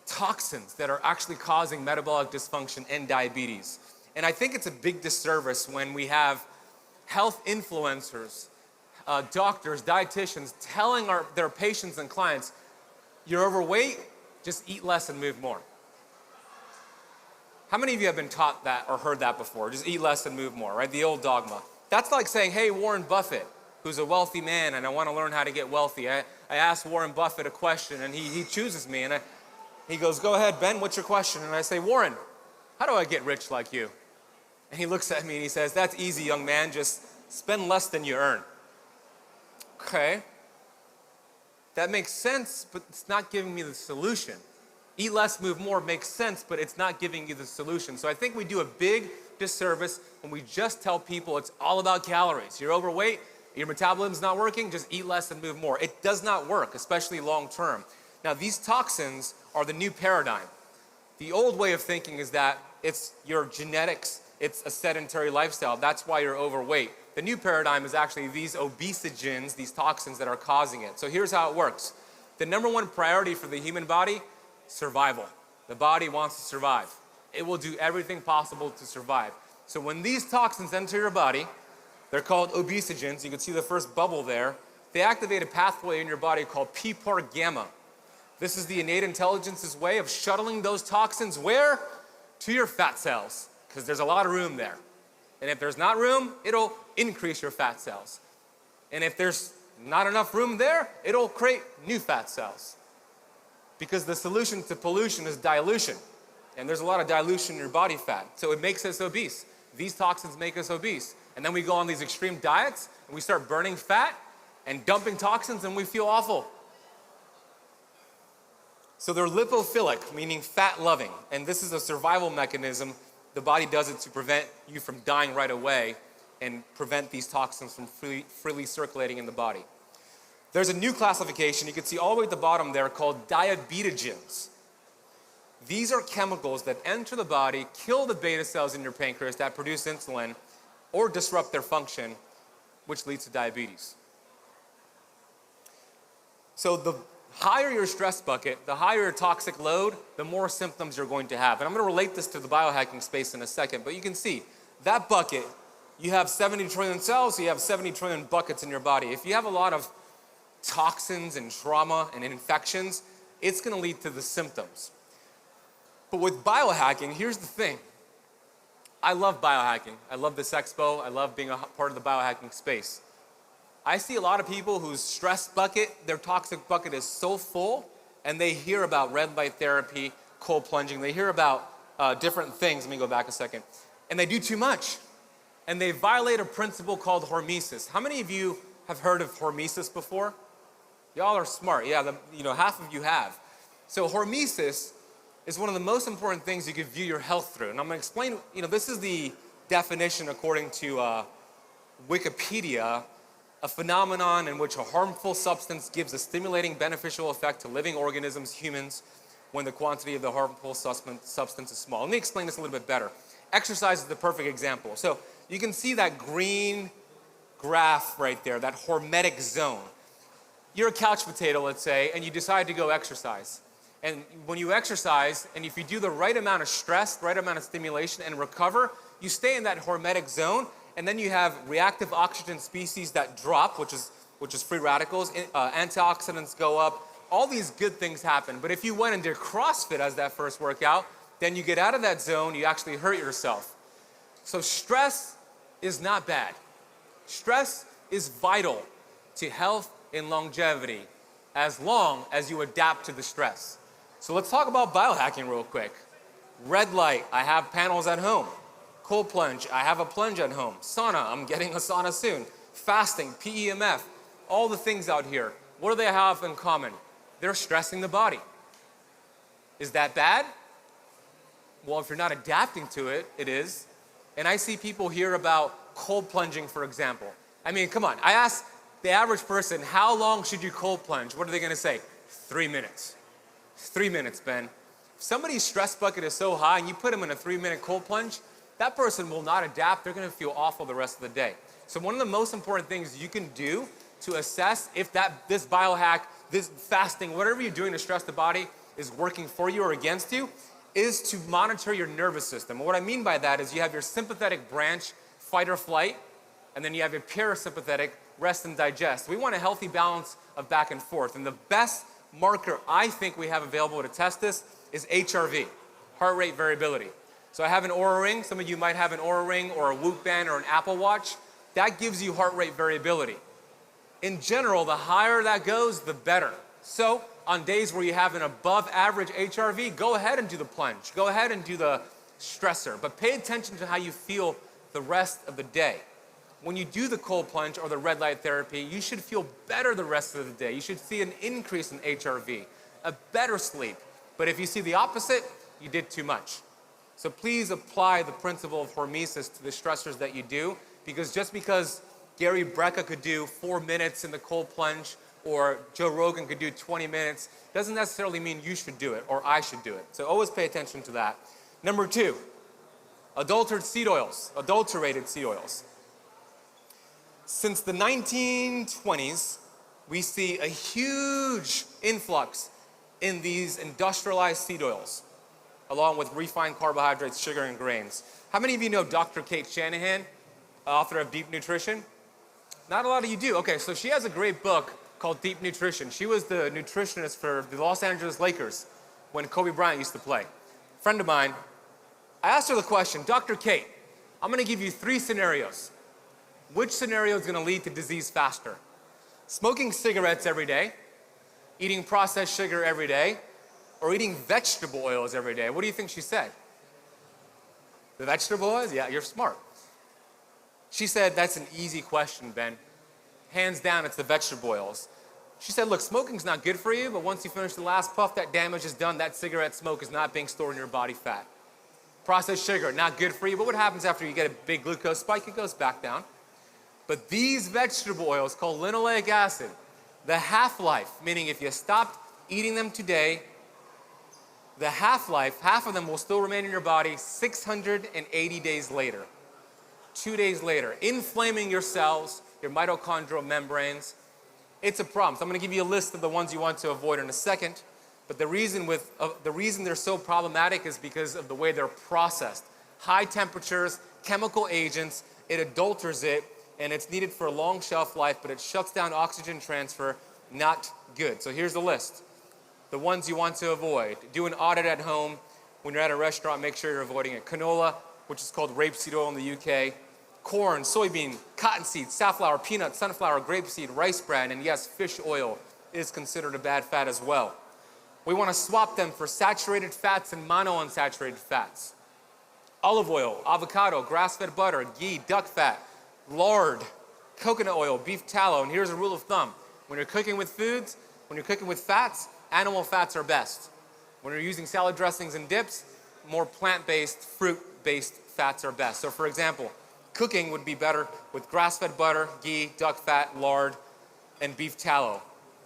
toxins that are actually causing metabolic dysfunction and diabetes. And I think it's a big disservice when we have health influencers, doctors, dietitians telling their patients and clients, you're overweight, just eat less and move more. How many of you have been taught that or heard that before? Just eat less and move more, right? The old dogma. That's like saying, hey, Warren Buffett, who's a wealthy man and I want to learn how to get wealthy. I asked Warren Buffett a question and he chooses me and he goes, go ahead, Ben, what's your question? And I say, Warren, how do I get rich like you? And he looks at me and he says, that's easy, young man, just spend less than you earn. Okay, that makes sense, but it's not giving me the solution. Eat less, move more makes sense, but it's not giving you the solution. So I think we do a big disservice when we just tell people it's all about calories. You're overweight, your metabolism's not working, just eat less and move more. It does not work, especially long term. Now these toxins are the new paradigm. The old way of thinking is that it's your genetics, it's a sedentary lifestyle, that's why you're overweight. The new paradigm is actually these obesogens, these toxins that are causing it. So here's how it works. The number one priority for the human body, survival. The body wants to survive. It will do everything possible to survive. So when these toxins enter your body, they're called obesogens. You can see the first bubble there. They activate a pathway in your body called PPAR gamma. This is the innate intelligence's way of shuttling those toxins where? To your fat cells, because there's a lot of room there. And if there's not room, it'll increase your fat cells. And if there's not enough room there, it'll create new fat cells. Because the solution to pollution is dilution. And there's a lot of dilution in your body fat. So it makes us obese. These toxins make us obese. And then we go on these extreme diets, and we start burning fat and dumping toxins, and we feel awful. So they're lipophilic, meaning fat-loving. And this is a survival mechanism. The body does it to prevent you from dying right away and prevent these toxins from freely circulating in the body. There's a new classification, you can see all the way at the bottom there, called diabetogens. These are chemicals that enter the body, kill the beta cells in your pancreas that produce insulin, or disrupt their function, which leads to diabetes. So the higher your stress bucket, the higher your toxic load, the more symptoms you're going to have. And I'm going to relate this to the biohacking space in a second, but you can see that bucket, you have 70 trillion cells, so you have 70 trillion buckets in your body. If you have a lot of toxins and trauma and infections, it's going to lead to the symptoms. But with biohacking, here's the thing. I love biohacking. I love this expo. I love being a part of the biohacking space. I see a lot of people whose stress bucket, their toxic bucket is so full, and they hear about red light therapy, cold plunging, they hear about different things. Let me go back a second. And they do too much. And they violate a principle called hormesis. How many of you have heard of hormesis before? Y'all are smart. Yeah, half of you have. So hormesis is one of the most important things you can view your health through. And I'm going to explain, this is the definition according to Wikipedia, a phenomenon in which a harmful substance gives a stimulating beneficial effect to living organisms, humans, when the quantity of the harmful substance is small. Let me explain this a little bit better. Exercise is the perfect example. So you can see that green graph right there, that hormetic zone. You're a couch potato, let's say, and you decide to go exercise. And when you exercise, and if you do the right amount of stress, the right amount of stimulation, and recover, you stay in that hormetic zone, and then you have reactive oxygen species that drop, which is free radicals, antioxidants go up, all these good things happen. But if you went and did CrossFit as that first workout, then you get out of that zone, you actually hurt yourself. So stress is not bad. Stress is vital to health and longevity as long as you adapt to the stress. So let's talk about biohacking real quick. Red light, I have panels at home. Cold plunge, I have a plunge at home. Sauna, I'm getting a sauna soon. Fasting, PEMF, all the things out here. What do they have in common? They're stressing the body. Is that bad? Well, if you're not adapting to it, it is. And I see people hear about cold plunging, for example. I mean, come on. I ask the average person, how long should you cold plunge? What are they going to say? 3 minutes. 3 minutes, Ben. If somebody's stress bucket is so high and you put them in a 3-minute cold plunge, that person will not adapt. They're going to feel awful the rest of the day. So one of the most important things you can do to assess if this biohack, this fasting, whatever you're doing to stress the body is working for you or against you, is to monitor your nervous system. And what I mean by that is you have your sympathetic branch, fight or flight, and then you have your parasympathetic, rest and digest. We want a healthy balance of back and forth. And the best marker I think we have available to test this is HRV, heart rate variability. So I have an Oura Ring. Some of you might have an Oura Ring or a Whoop Band or an Apple Watch. That gives you heart rate variability. In general, the higher that goes, the better. So on days where you have an above average HRV, go ahead and do the plunge. Go ahead and do the stressor. But pay attention to how you feel the rest of the day. When you do the cold plunge or the red light therapy, you should feel better the rest of the day. You should see an increase in HRV, a better sleep. But if you see the opposite, you did too much. So please apply the principle of hormesis to the stressors that you do, because just because Gary Brecka could do 4 minutes in the cold plunge or Joe Rogan could do 20 minutes, doesn't necessarily mean you should do it or I should do it. So always pay attention to that. Number 2, adulterated seed oils. Since the 1920s, we see a huge influx in these industrialized seed oils, along with refined carbohydrates, sugar, and grains. How many of you know Dr. 𝙎𝙬𝙎𝘽𝙎𝘾, author of Deep Nutrition? Not a lot of you do. Okay, so she has a great book called Deep Nutrition. She was the nutritionist for the Los Angeles Lakers when Kobe Bryant used to play. Friend of mine, I asked her the question, Dr. Kate, I'm going to give you 3 scenarios. Which scenario is going to lead to disease faster? Smoking cigarettes every day, eating processed sugar every day, or eating vegetable oils every day? What do you think she said? The vegetable oils? Yeah, you're smart. She said, that's an easy question, Ben. Hands down, it's the vegetable oils. She said, look, smoking's not good for you, but once you finish the last puff, that damage is done. That cigarette smoke is not being stored in your body fat. Processed sugar, not good for you, but what happens after you get a big glucose spike? It goes back down. But these vegetable oils called linoleic acid, the half-life, meaning if you stopped eating them today, the half-life, half of them will still remain in your body 680 days later. 2 days later, inflaming your cells, your mitochondrial membranes. It's a problem. So I'm going to give you a list of the ones you want to avoid in a second. But the reason they're so problematic is because of the way they're processed. High temperatures, chemical agents, it adulterates it, and it's needed for a long shelf life, but it shuts down oxygen transfer. Not good. So here's the list. The ones you want to avoid. Do an audit at home. When you're at a restaurant, make sure you're avoiding it. Canola, which is called rapeseed oil in the UK. Corn, soybean, cottonseed, safflower, peanut, sunflower, grapeseed, rice bran, and yes, fish oil is considered a bad fat as well. We want to swap them for saturated fats and monounsaturated fats. Olive oil, avocado, grass-fed butter, ghee, duck fat, lard, coconut oil, beef tallow. And here's a rule of thumb. When you're cooking with foods, when you're cooking with fats, animal fats are best. When you're using salad dressings and dips, more plant-based, fruit-based fats are best. So for example, cooking would be better with grass-fed butter, ghee, duck fat, lard, and beef tallow.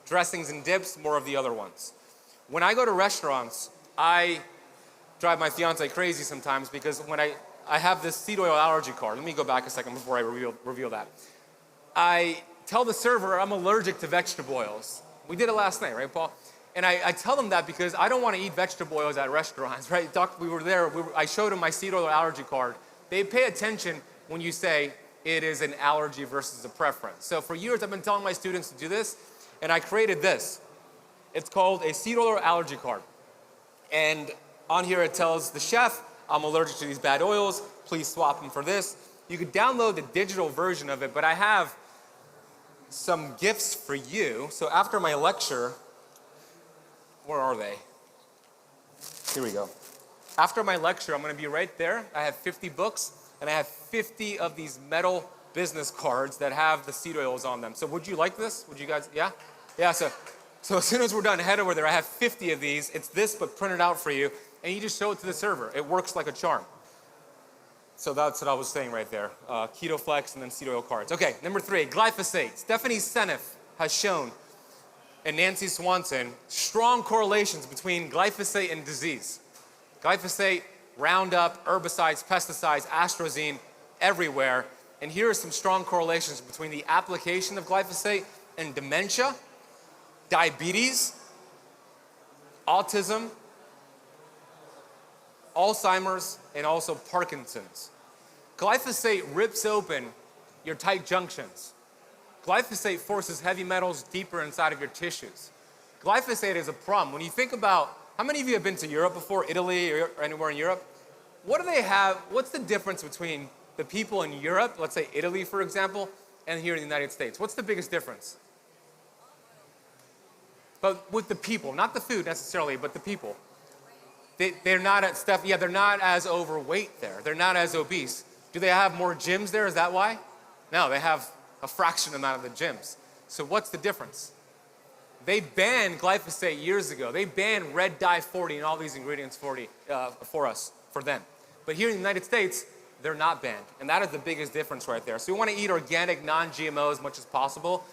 Dressings and dips, more of the other ones. When I go to restaurants, I drive my fiance crazy sometimes because when I have this seed oil allergy card. Let me go back a second before I reveal that. I tell the server I'm allergic to vegetable oils. We did it last night, right, Paul? And I tell them that because I don't want to eat vegetable oils at restaurants, right? We were there, I showed them my seed oil allergy card. They pay attention when you say it is an allergy versus a preference. So for years I've been telling my students to do this, and I created this. It's called a seed oil allergy card. And on here it tells the chef, I'm allergic to these bad oils, please swap them for this. You could download the digital version of it, but I have some gifts for you. So after my lecture, where are they? Here we go. After my lecture, I'm going to be right there. I have 50 books, and I have 50 of these metal business cards that have the seed oils on them. So would you like this? Would you guys, yeah? Yeah, so as soon as we're done, head over there. I have 50 of these. It's this, but printed out for you, and you just show it to the server. It works like a charm. So that's what I was saying right there. Keto Flex and then seed oil cards. Okay, number 3, glyphosate. Stephanie Seneff has shown, and Nancy Swanson, strong correlations between glyphosate and disease. Glyphosate Roundup, herbicides, pesticides, atrazine, everywhere. And here are some strong correlations between the application of glyphosate and dementia, diabetes, autism, Alzheimer's, and also Parkinson's. Glyphosate rips open your tight junctions. Glyphosate forces heavy metals deeper inside of your tissues. Glyphosate is a problem. When you think about, how many of you have been to Europe before, Italy or anywhere in Europe? What do they have, what's the difference between the people in Europe, let's say Italy for example, and here in the United States? What's the biggest difference? But with the people, not the food necessarily, but the people. They're not at stuff, yeah, they're not as overweight there. They're not as obese. Do they have more gyms there? Is that why? No, they have a fraction amount of the gyms. So what's the difference? They banned glyphosate years ago. They banned red dye 40 and all these ingredients for us, for them. But here in the United States, they're not banned. And that is the biggest difference right there. So we want to eat organic, non-GMO as much as possible.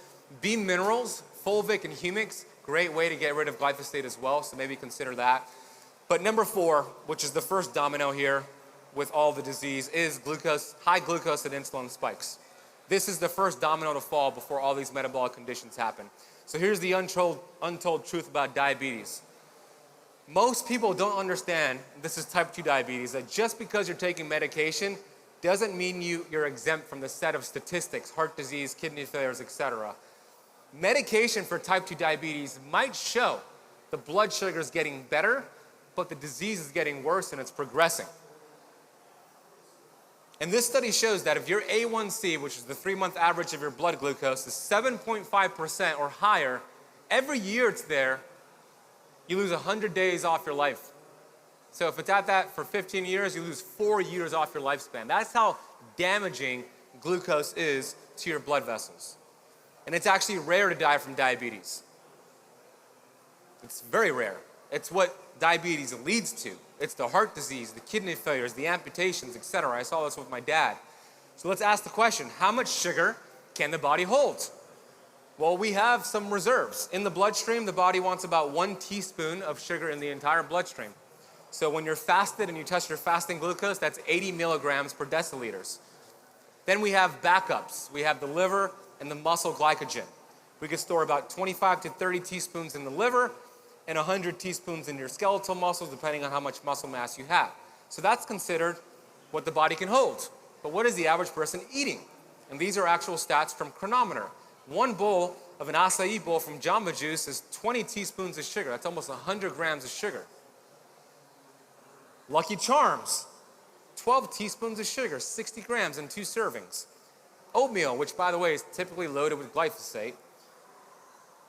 B minerals, fulvic and humics, great way to get rid of glyphosate as well, so maybe consider that. But number 4, which is the first domino here with all the disease, is glucose, high glucose and insulin spikes. This is the first domino to fall before all these metabolic conditions happen. So here's the untold truth about diabetes. Most people don't understand, this is type 2 diabetes, that just because you're taking medication doesn't mean you're exempt from the set of statistics, heart disease, kidney failures, etc. Medication for type 2 diabetes might show the blood sugar is getting better, but the disease is getting worse and it's progressing. And this study shows that if your A1C, which is the 3-month average of your blood glucose, is 7.5% or higher, every year it's there, you lose 100 days off your life. So if it's at that for 15 years, you lose 4 years off your lifespan. That's how damaging glucose is to your blood vessels. And it's actually rare to die from diabetes. It's very rare. It's what diabetes leads to. It's the heart disease, the kidney failures, the amputations, etc. I saw this with my dad. So let's ask the question, how much sugar can the body hold? Well, we have some reserves. In the bloodstream, the body wants about 1 teaspoon of sugar in the entire bloodstream. So when you're fasted and you test your fasting glucose, that's 80 milligrams per deciliters. Then we have backups. We have the liver and the muscle glycogen. We can store about 25 to 30 teaspoons in the liver and 100 teaspoons in your skeletal muscles, depending on how much muscle mass you have. So that's considered what the body can hold. But what is the average person eating? And these are actual stats from Chronometer. 1 bowl of an acai bowl from Jamba Juice is 20 teaspoons of sugar. That's almost 100 grams of sugar. Lucky Charms, 12 teaspoons of sugar, 60 grams in 2 servings. Oatmeal, which by the way is typically loaded with glyphosate,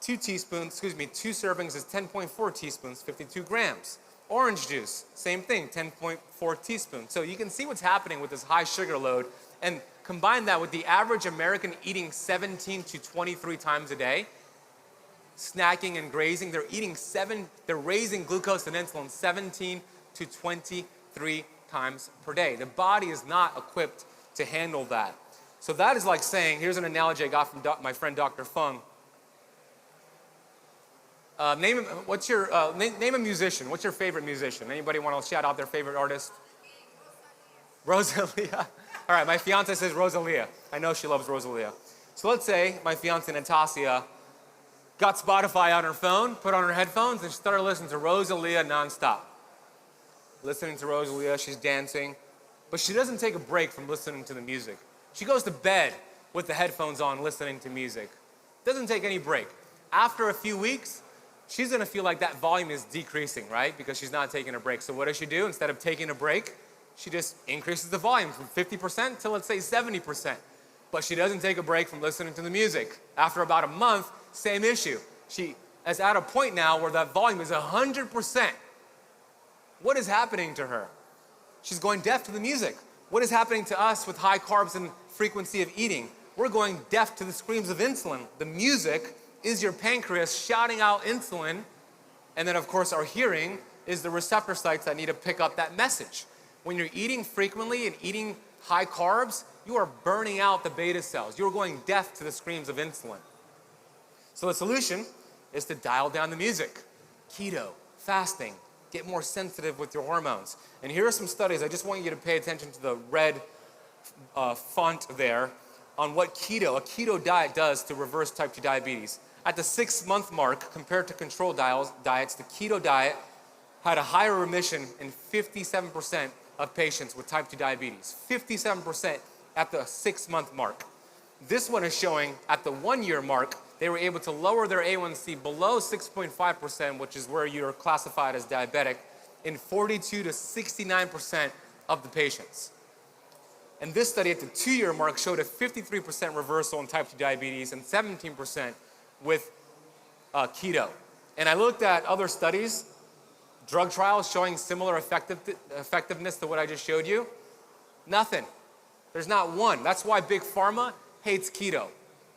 2 servings is 10.4 teaspoons, 52 grams. Orange juice, same thing, 10.4 teaspoons. So you can see what's happening with this high sugar load, and combine that with the average American eating 17 to 23 times a day, snacking and grazing, they're raising glucose and insulin 17 to 23 times per day. The body is not equipped to handle that. So that is like saying, here's an analogy I got from my friend Dr. Fung. Name a musician. What's your favorite musician? Anybody want to shout out their favorite artist? Rosalia. All right, my fiance says Rosalia. I know she loves Rosalia. So let's say my fiance Natasha got Spotify on her phone, put on her headphones, and she started listening to Rosalia nonstop. Listening to Rosalia, she's dancing, but she doesn't take a break from listening to the music. She goes to bed with the headphones on, listening to music. Doesn't take any break. After a few weeks, she's gonna feel like that volume is decreasing, right? Because she's not taking a break. So what does she do? Instead of taking a break, she just increases the volume from 50% to, let's say, 70%. But she doesn't take a break from listening to the music. After about a month, same issue. She is at a point now where that volume is 100%. What is happening to her? She's going deaf to the music. What is happening to us with high carbs and frequency of eating? We're going deaf to the screams of insulin. The music is your pancreas shouting out insulin, and then of course our hearing is the receptor sites that need to pick up that message. When you're eating frequently and eating high carbs, you are burning out the beta cells. You're going deaf to the screams of insulin. So the solution is to dial down the music. Keto, fasting, get more sensitive with your hormones. And here are some studies. I just want you to pay attention to the red font there on what a keto diet does to reverse type 2 diabetes. At the 6-month mark, compared to control diets, the keto diet had a higher remission in 57% of patients with type 2 diabetes. 57% at the 6-month mark. This one is showing at the 1-year mark, they were able to lower their A1C below 6.5%, which is where you're classified as diabetic, in 42 to 69% of the patients. And this study at the 2-year mark showed a 53% reversal in type 2 diabetes and 17% with keto. And I looked at other studies, drug trials showing similar effectiveness to what I just showed you. Nothing. There's not one. That's why Big Pharma hates keto.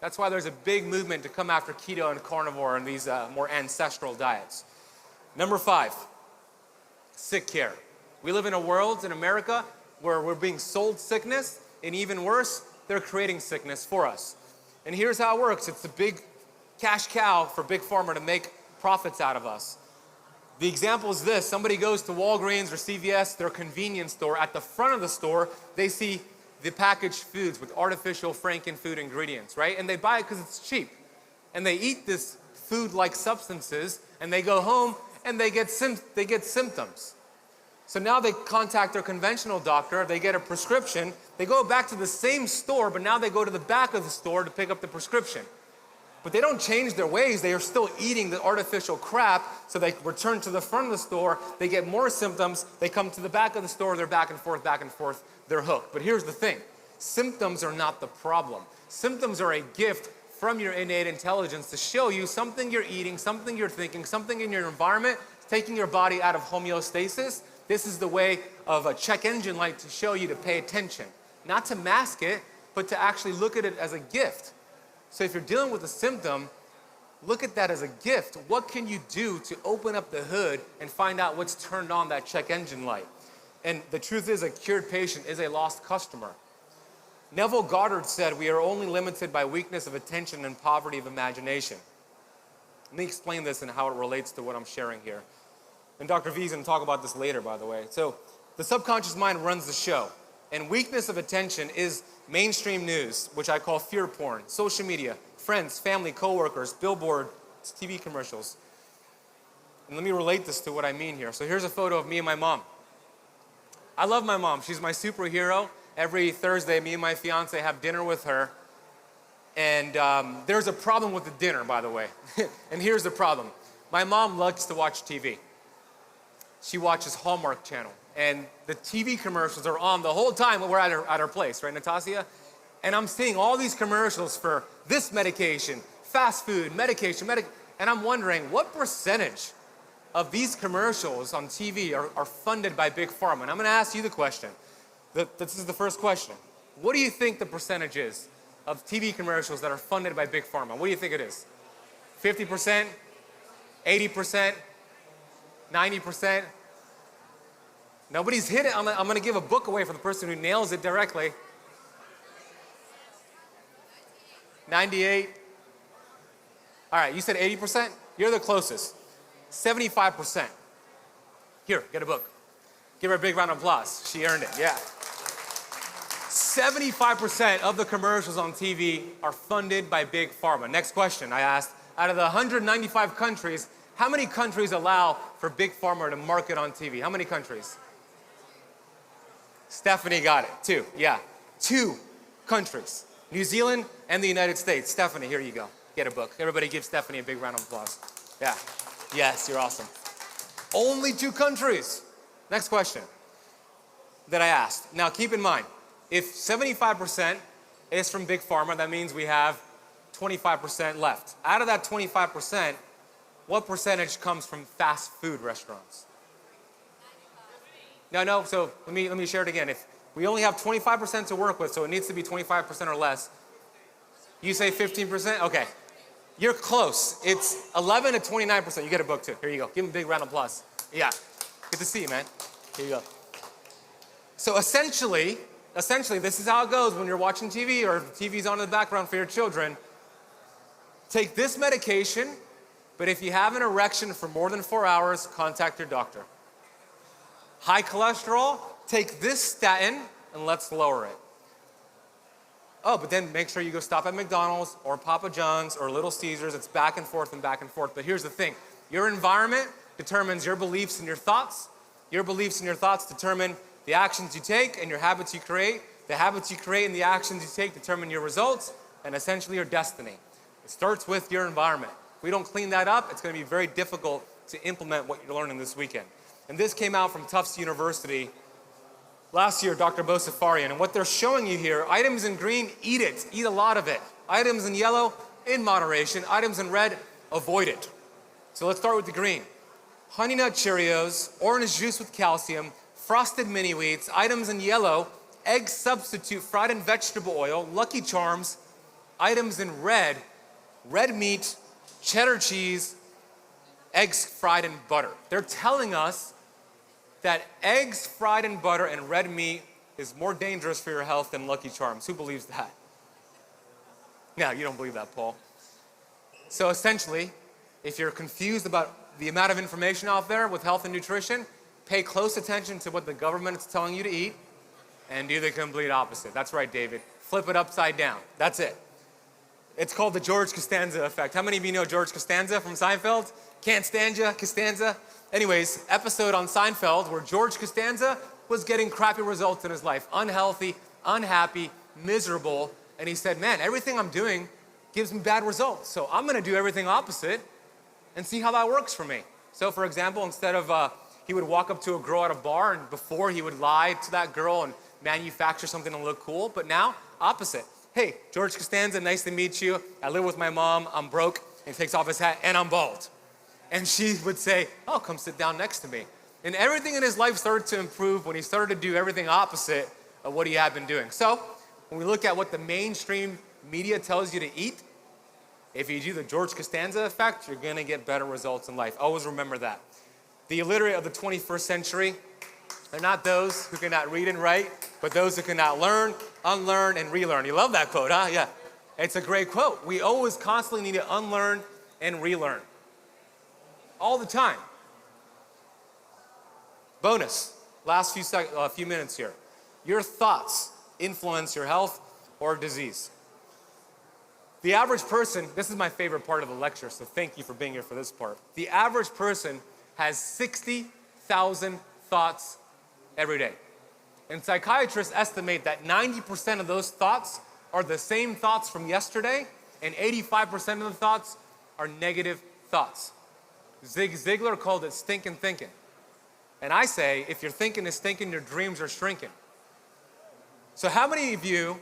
That's why there's a big movement to come after keto and carnivore and these more ancestral diets. Number 5, sick care. We live in a world in America where we're being sold sickness, and even worse, they're creating sickness for us. And here's how it works. It's a big cash cow for Big Pharma to make profits out of us. The example is this. Somebody goes to Walgreens or CVS, their convenience store. At the front of the store, they see the packaged foods with artificial franken-food ingredients, right? And they buy it because it's cheap. And they eat this food-like substances, and they go home, and they get symptoms. So now they contact their conventional doctor, they get a prescription, they go back to the same store, but now they go to the back of the store to pick up the prescription. But they don't change their ways, they are still eating the artificial crap, so they return to the front of the store, they get more symptoms, they come to the back of the store, they're back and forth, they're hooked. But here's the thing, symptoms are not the problem. Symptoms are a gift from your innate intelligence to show you something you're eating, something you're thinking, something in your environment, taking your body out of homeostasis. This is the way of a check engine light to show you to pay attention. Not to mask it, but to actually look at it as a gift. So if you're dealing with a symptom, look at that as a gift. What can you do to open up the hood and find out what's turned on that check engine light? And the truth is, a cured patient is a lost customer. Neville Goddard said, we are only limited by weakness of attention and poverty of imagination. Let me explain this and how it relates to what I'm sharing here. And Dr. V is going to talk about this later, by the way. So the subconscious mind runs the show. And weakness of attention is mainstream news, which I call fear porn, social media, friends, family, coworkers, billboards, TV commercials. And let me relate this to what I mean here. So here's a photo of me and my mom. I love my mom. She's my superhero. Every Thursday, me and my fiance have dinner with her. And there's a problem with the dinner, by the way. And here's the problem. My mom likes to watch TV. She watches Hallmark Channel. And the TV commercials are on the whole time when we're at her place, right, Natasha? And I'm seeing all these commercials for this medication, fast food, medication, and I'm wondering what percentage of these commercials on TV are funded by Big Pharma? And I'm going to ask you the question. This is the first question. What do you think the percentage is of TV commercials that are funded by Big Pharma? What do you think it is? 50%? 80%? 90%? Nobody's hit it. I'm going to give a book away for the person who nails it directly. 98. All right, you said 80%? You're the closest. 75%. Here, get a book. Give her a big round of applause. She earned it, yeah. 75% of the commercials on TV are funded by Big Pharma. Next question I asked, out of the 195 countries, how many countries allow for Big Pharma to market on TV? How many countries? Stephanie got it, 2, yeah. 2 countries, New Zealand and the United States. Stephanie, here you go, get a book. Everybody give Stephanie a big round of applause. Yeah, yes, you're awesome. Only 2 countries. Next question that I asked. Now keep in mind, if 75% is from Big Pharma, that means we have 25% left. Out of that 25%, what percentage comes from fast food restaurants? No, so let me share it again. If we only have 25% to work with, so it needs to be 25% or less. You say 15%? Okay. You're close. It's 11 to 29%. You get a book too. Here you go. Give him a big round of applause. Yeah. Good to see you, man. Here you go. So essentially, this is how it goes when you're watching TV or TV's on in the background for your children. Take this medication, but if you have an erection for more than 4 hours, contact your doctor. High cholesterol, take this statin and let's lower it. Oh, but then make sure you go stop at McDonald's or Papa John's or Little Caesars. It's back and forth and back and forth. But here's the thing. Your environment determines your beliefs and your thoughts. Your beliefs and your thoughts determine the actions you take and your habits you create. The habits you create and the actions you take determine your results and essentially your destiny. It starts with your environment. If we don't clean that up, it's going to be very difficult to implement what you're learning this weekend. And this came out from Tufts University last year, Dr. 𝙎𝙬𝘎𝑎𝑛. And what they're showing you here, items in green, eat it. Eat a lot of it. Items in yellow, in moderation. Items in red, avoid it. So let's start with the green. Honey Nut Cheerios, orange juice with calcium, frosted mini wheats. Items in yellow, egg substitute, fried in vegetable oil, Lucky Charms. Items in red, red meat, cheddar cheese, eggs fried in butter. They're telling us that eggs fried in butter and red meat is more dangerous for your health than Lucky Charms. Who believes that? No, you don't believe that, Paul. So essentially, if you're confused about the amount of information out there with health and nutrition, pay close attention to what the government is telling you to eat and do the complete opposite. That's right, David. Flip it upside down. That's it. It's called the George Costanza effect. How many of you know George Costanza from Seinfeld? Can't stand ya, Costanza. Anyways, episode on Seinfeld where George Costanza was getting crappy results in his life. Unhealthy, unhappy, miserable. And he said, man, everything I'm doing gives me bad results. So I'm gonna do everything opposite and see how that works for me. So for example, instead of, he would walk up to a girl at a bar and before he would lie to that girl and manufacture something to look cool. But now, opposite. Hey, George Costanza, nice to meet you. I live with my mom, I'm broke. And he takes off his hat and I'm bald. And she would say, oh, come sit down next to me. And everything in his life started to improve when he started to do everything opposite of what he had been doing. So when we look at what the mainstream media tells you to eat, if you do the George Costanza effect, you're gonna get better results in life. Always remember that. The illiterate of the 21st century, they're not those who cannot read and write, but those who cannot learn, unlearn, and relearn. You love that quote, huh? Yeah. It's a great quote. We always constantly need to unlearn and relearn. All the time. Bonus, last few minutes here. Your thoughts influence your health or disease. The average person, this is my favorite part of the lecture, so thank you for being here for this part. The average person has 60,000 thoughts every day. And psychiatrists estimate that 90% of those thoughts are the same thoughts from yesterday, and 85% of the thoughts are negative thoughts. Zig Ziglar called it stinking thinking. And I say, if your thinking is stinking, your dreams are shrinking. So how many of you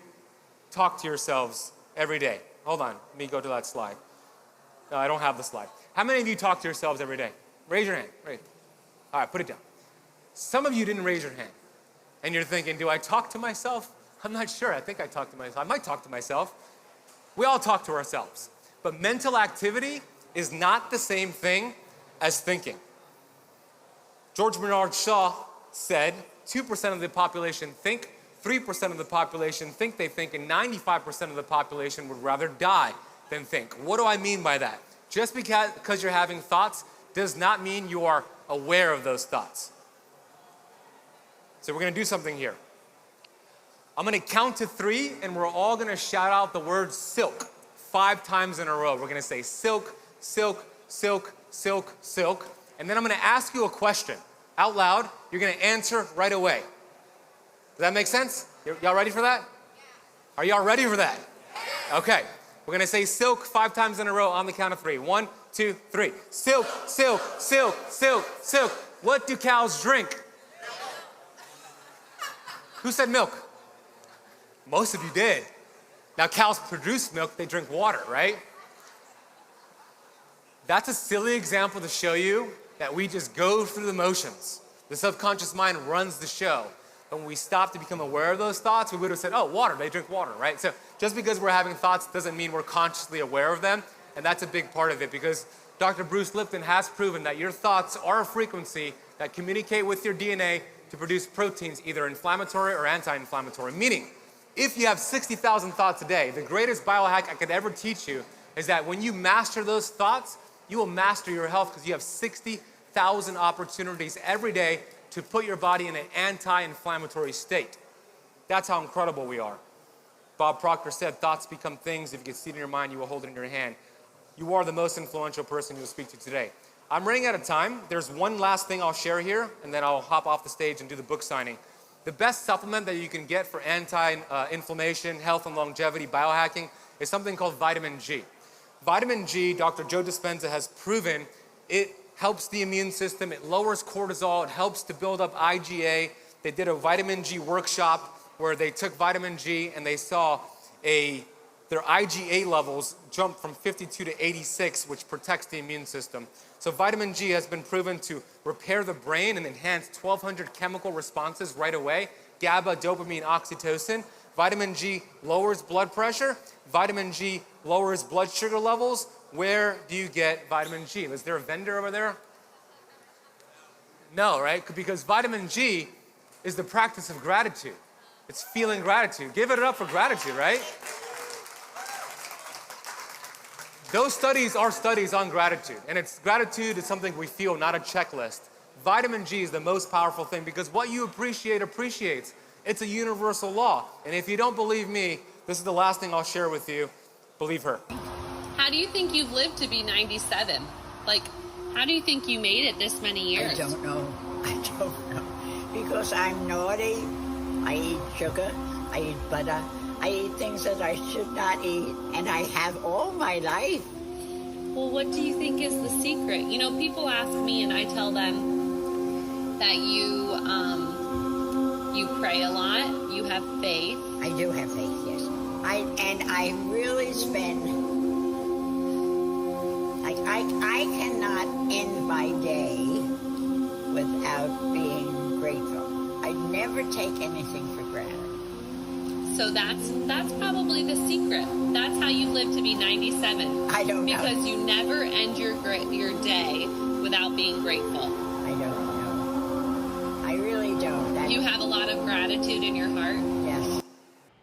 talk to yourselves every day? Hold on, let me go to that slide. No, I don't have the slide. How many of you talk to yourselves every day? Raise your hand. Right. All right, put it down. Some of you didn't raise your hand. And you're thinking, do I talk to myself? I'm not sure. I think I talk to myself. I might talk to myself. We all talk to ourselves. But mental activity is not the same thing as thinking. George Bernard Shaw said 2% of the population think, 3% of the population think they think, and 95% of the population would rather die than think. What do I mean by that? Just because you're having thoughts does not mean you are aware of those thoughts. So we're going to do something here. I'm going to count to 3 and we're all going to shout out the word silk 5 times in a row. We're going to say silk, silk, silk, silk, silk. And then I'm going to ask you a question out loud. You're going to answer right away. Does that make sense? Y'all ready for that? Are y'all ready for that? Okay. We're going to say silk 5 times in a row on the count of 3. 1, 2, 3. Silk, silk, silk, silk, silk. What do cows drink? Who said milk? Most of you did. Now cows produce milk, they drink water, right? That's a silly example to show you that we just go through the motions. The subconscious mind runs the show. And when we stop to become aware of those thoughts, we would have said, oh, water, they drink water, right? So just because we're having thoughts doesn't mean we're consciously aware of them. And that's a big part of it because Dr. Bruce Lipton has proven that your thoughts are a frequency that communicate with your DNA to produce proteins, either inflammatory or anti-inflammatory. Meaning, if you have 60,000 thoughts a day, the greatest biohack I could ever teach you is that when you master those thoughts, you will master your health because you have 60,000 opportunities every day to put your body in an anti-inflammatory state. That's how incredible we are. Bob Proctor said, thoughts become things. If you get seed in your mind, you will hold it in your hand. You are the most influential person you'll speak to today. I'm running out of time. There's one last thing I'll share here, and then I'll hop off the stage and do the book signing. The best supplement that you can get for anti-inflammation, health and longevity, biohacking, is something called vitamin G. Vitamin G, Dr. Joe Dispenza has proven it helps the immune system, it lowers cortisol, it helps to build up IgA. They did a vitamin G workshop where they took vitamin G and they saw their IgA levels jump from 52 to 86, which protects the immune system. So vitamin G has been proven to repair the brain and enhance 1,200 chemical responses right away. GABA, dopamine, oxytocin. Vitamin G lowers blood pressure. Vitamin G lowers blood sugar levels. Where do you get vitamin G? Is there a vendor over there? No, right? Because vitamin G is the practice of gratitude. It's feeling gratitude. Give it up for gratitude, right? Those studies are studies on gratitude, and gratitude is something we feel, not a checklist. Vitamin G is the most powerful thing because what you appreciate appreciates. It's a universal law, and if you don't believe me, this is the last thing I'll share with you. Believe her. How do you think you've lived to be 97? Like, how do you think you made it this many years? I don't know. I don't know. Because I'm naughty. I eat sugar. I eat butter. I eat things that I should not eat, and I have all my life. Well, what do you think is the secret? You know, people ask me, and I tell them that you pray a lot, you have faith. I do have faith, yes. I really spend, like, I cannot end my day without being grateful. I never take anything for granted. So that's probably the secret. That's how you live to be 97. I don't know. Because you never end your day without being grateful. I don't know. I really don't. You have a lot of gratitude in your heart. Yes.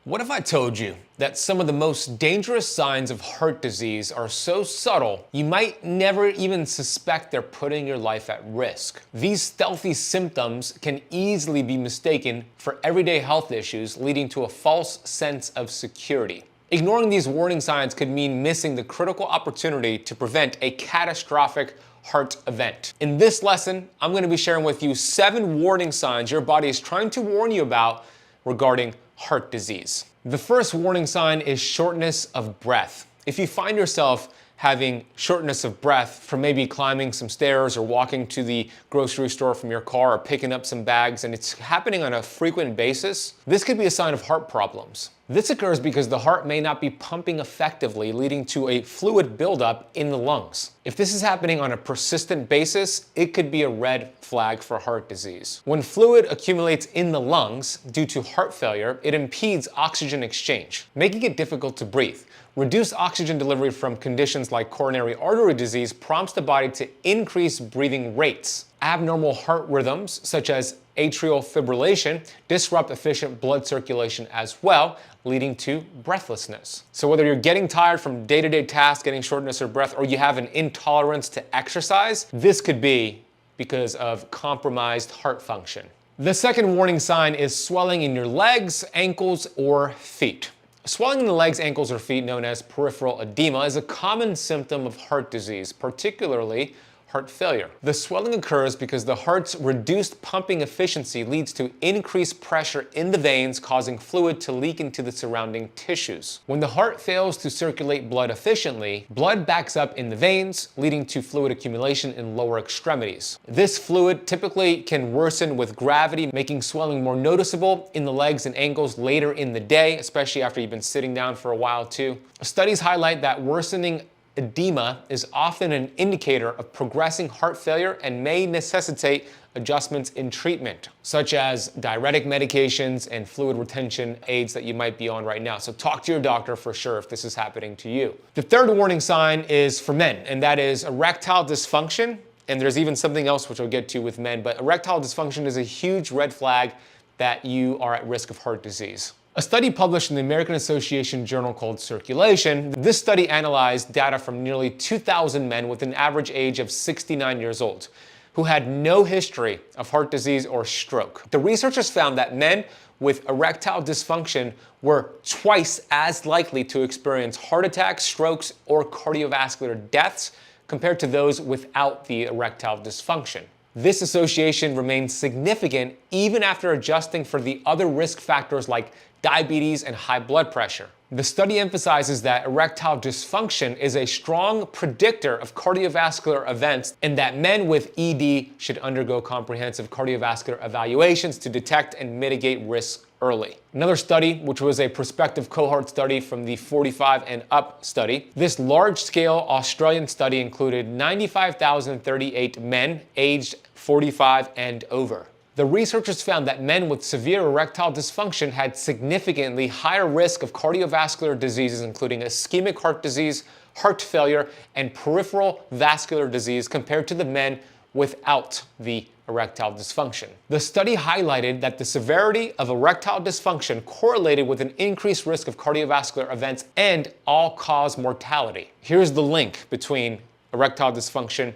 What if I told you that some of the most dangerous signs of heart disease are so subtle, you might never even suspect they're putting your life at risk? These stealthy symptoms can easily be mistaken for everyday health issues, leading to a false sense of security. Ignoring these warning signs could mean missing the critical opportunity to prevent a catastrophic heart event. In this lesson, I'm going to be sharing with you 7 warning signs your body is trying to warn you about regarding heart disease. The first warning sign is shortness of breath. If you find yourself having shortness of breath from maybe climbing some stairs or walking to the grocery store from your car or picking up some bags, and it's happening on a frequent basis, this could be a sign of heart problems. This occurs because the heart may not be pumping effectively, leading to a fluid buildup in the lungs. If this is happening on a persistent basis, it could be a red flag for heart disease. When fluid accumulates in the lungs due to heart failure, it impedes oxygen exchange, making it difficult to breathe. Reduced oxygen delivery from conditions like coronary artery disease prompts the body to increase breathing rates. Abnormal heart rhythms, such as atrial fibrillation, disrupt efficient blood circulation as well, leading to breathlessness. So whether you're getting tired from day-to-day tasks, getting shortness of breath, or you have an intolerance to exercise, this could be because of compromised heart function. The second warning sign is swelling in your legs, ankles, or feet. Swelling in the legs, ankles, or feet, known as peripheral edema, is a common symptom of heart disease, particularly heart failure. The swelling occurs because the heart's reduced pumping efficiency leads to increased pressure in the veins, causing fluid to leak into the surrounding tissues. When the heart fails to circulate blood efficiently, blood backs up in the veins, leading to fluid accumulation in lower extremities. This fluid typically can worsen with gravity, making swelling more noticeable in the legs and ankles later in the day, especially after you've been sitting down for a while too. Studies highlight that worsening edema is often an indicator of progressing heart failure and may necessitate adjustments in treatment, such as diuretic medications and fluid retention aids that you might be on right now. So talk to your doctor for sure if this is happening to you. The third warning sign is for men, and that is erectile dysfunction. And there's even something else which I'll get to with men, but erectile dysfunction is a huge red flag that you are at risk of heart disease. A study published in the American Association journal called Circulation, this study analyzed data from nearly 2,000 men with an average age of 69 years old. who had no history of heart disease or stroke. The researchers found that men with erectile dysfunction were twice as likely to experience heart attacks, strokes, or cardiovascular deaths compared to those without the erectile dysfunction. This association remains significant even after adjusting for the other risk factors like diabetes and high blood pressure. The study emphasizes that erectile dysfunction is a strong predictor of cardiovascular events and that men with ED should undergo comprehensive cardiovascular evaluations to detect and mitigate risks early. Another study, which was a prospective cohort study from the 45 and up study, this large-scale Australian study included 95,038 men aged 45 and over. The researchers found that men with severe erectile dysfunction had significantly higher risk of cardiovascular diseases, including ischemic heart disease, heart failure, and peripheral vascular disease compared to the men without the erectile dysfunction. The study highlighted that the severity of erectile dysfunction correlated with an increased risk of cardiovascular events and all-cause mortality. Here's the link between erectile dysfunction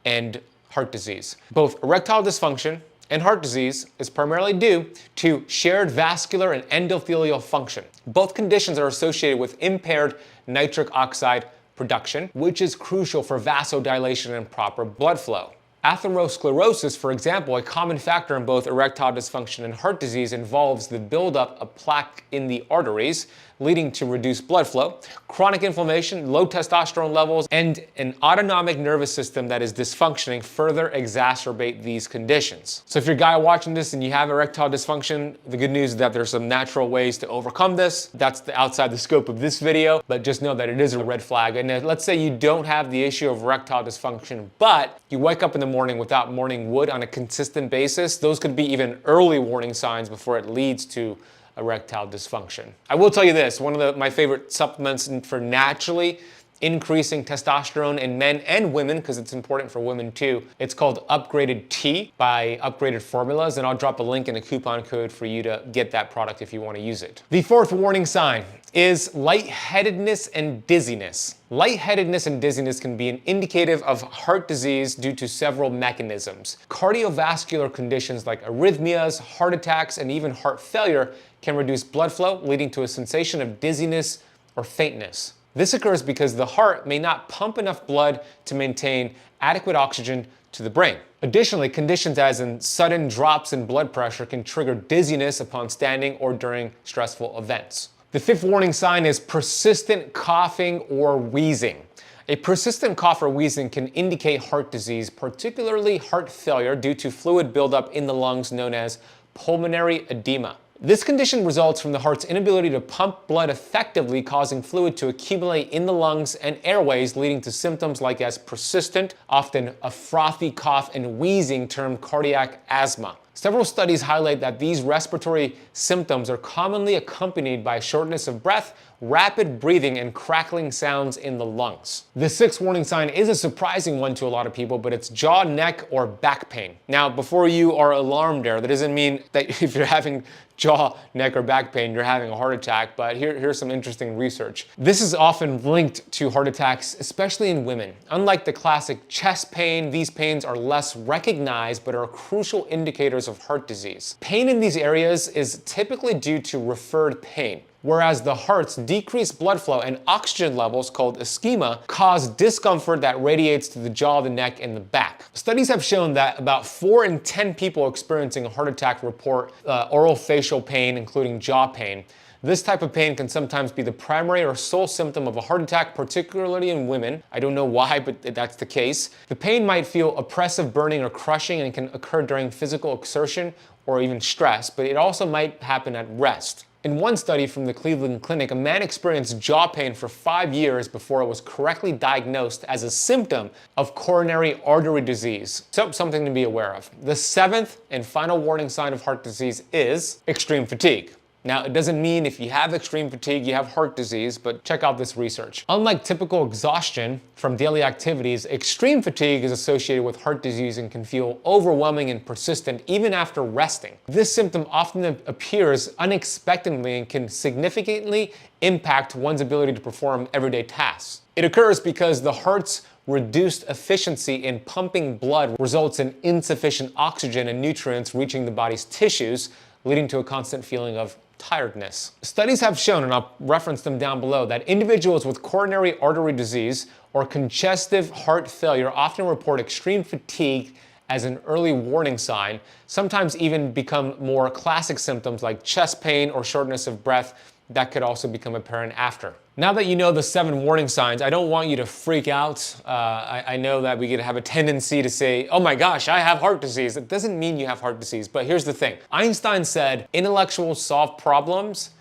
and heart disease. Both erectile dysfunction and heart disease is primarily due to shared vascular and endothelial function. Both conditions are associated with impaired nitric oxide production, which is crucial for vasodilation and proper blood flow. Atherosclerosis, for example, a common factor in both erectile dysfunction and heart disease, involves the buildup of plaque in the arteries, leading to reduced blood flow, chronic inflammation, low testosterone levels, and an autonomic nervous system that is dysfunctioning further exacerbate these conditions. So if you're a guy watching this and you have erectile dysfunction, the good news is that there's some natural ways to overcome this. That's outside the scope of this video, but just know that it is a red flag. And let's say you don't have the issue of erectile dysfunction, but you wake up in the morning without morning wood on a consistent basis. Those could be even early warning signs before it leads to erectile dysfunction. I will tell you this, one of my favorite supplements for naturally increasing testosterone in men and women, because it's important for women too, it's called Upgraded Tea by Upgraded Formulas, and I'll drop a link and a coupon code for you to get that product if you want to use it. The fourth warning sign is lightheadedness and dizziness. Lightheadedness and dizziness can be an indicative of heart disease due to several mechanisms. Cardiovascular conditions like arrhythmias, heart attacks, and even heart failure can reduce blood flow, leading to a sensation of dizziness or faintness. This occurs because the heart may not pump enough blood to maintain adequate oxygen to the brain. Additionally, conditions as in sudden drops in blood pressure can trigger dizziness upon standing or during stressful events. The fifth warning sign is persistent coughing or wheezing. A persistent cough or wheezing can indicate heart disease, particularly heart failure due to fluid buildup in the lungs known as pulmonary edema. This condition results from the heart's inability to pump blood effectively, causing fluid to accumulate in the lungs and airways, leading to symptoms like as persistent, often a frothy cough, and wheezing termed cardiac asthma. Several studies highlight that these respiratory symptoms are commonly accompanied by shortness of breath, rapid breathing, and crackling sounds in the lungs. The sixth warning sign is a surprising one to a lot of people, but it's jaw, neck, or back pain. Now, before you are alarmed there, that doesn't mean that if you're having jaw, neck, or back pain, you're having a heart attack, but here's some interesting research. This is often linked to heart attacks, especially in women. Unlike the classic chest pain, these pains are less recognized, but are crucial indicators of heart disease. Pain in these areas is typically due to referred pain, whereas the heart's decreased blood flow and oxygen levels, called ischemia, cause discomfort that radiates to the jaw, the neck, and the back. Studies have shown that about 4 in 10 people experiencing a heart attack report oral facial pain, including jaw pain. This type of pain can sometimes be the primary or sole symptom of a heart attack, particularly in women. I don't know why, but that's the case. The pain might feel oppressive, burning, or crushing, and can occur during physical exertion or even stress, but it also might happen at rest. In one study from the Cleveland Clinic, a man experienced jaw pain for 5 years before it was correctly diagnosed as a symptom of coronary artery disease. So, something to be aware of. The seventh and final warning sign of heart disease is extreme fatigue. Now, it doesn't mean if you have extreme fatigue, you have heart disease, but check out this research. Unlike typical exhaustion from daily activities, extreme fatigue is associated with heart disease and can feel overwhelming and persistent even after resting. This symptom often appears unexpectedly and can significantly impact one's ability to perform everyday tasks. It occurs because the heart's reduced efficiency in pumping blood results in insufficient oxygen and nutrients reaching the body's tissues, leading to a constant feeling of tiredness. Studies have shown, and I'll reference them down below, that individuals with coronary artery disease or congestive heart failure often report extreme fatigue as an early warning sign, sometimes even become more classic symptoms like chest pain or shortness of breath that could also become apparent after. Now that you know the 7 warning signs, I don't want you to freak out. I know that we could have a tendency to say, oh my gosh, I have heart disease. It doesn't mean you have heart disease, but here's the thing. Einstein said, intellectuals solve problems,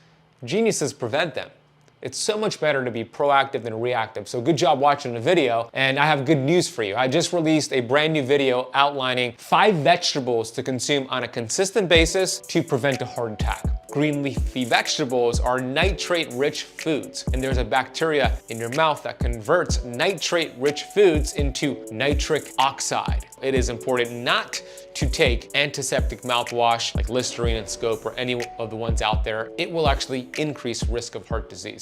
geniuses prevent them. It's so much better to be proactive than reactive. So good job watching the video, and I have good news for you. I just released a brand new video outlining 5 vegetables to consume on a consistent basis to prevent a heart attack. Green leafy vegetables are nitrate-rich foods, and there's a bacteria in your mouth that converts nitrate-rich foods into nitric oxide. It is important not to take antiseptic mouthwash like Listerine and Scope or any of the ones out there. It will actually increase risk of heart disease.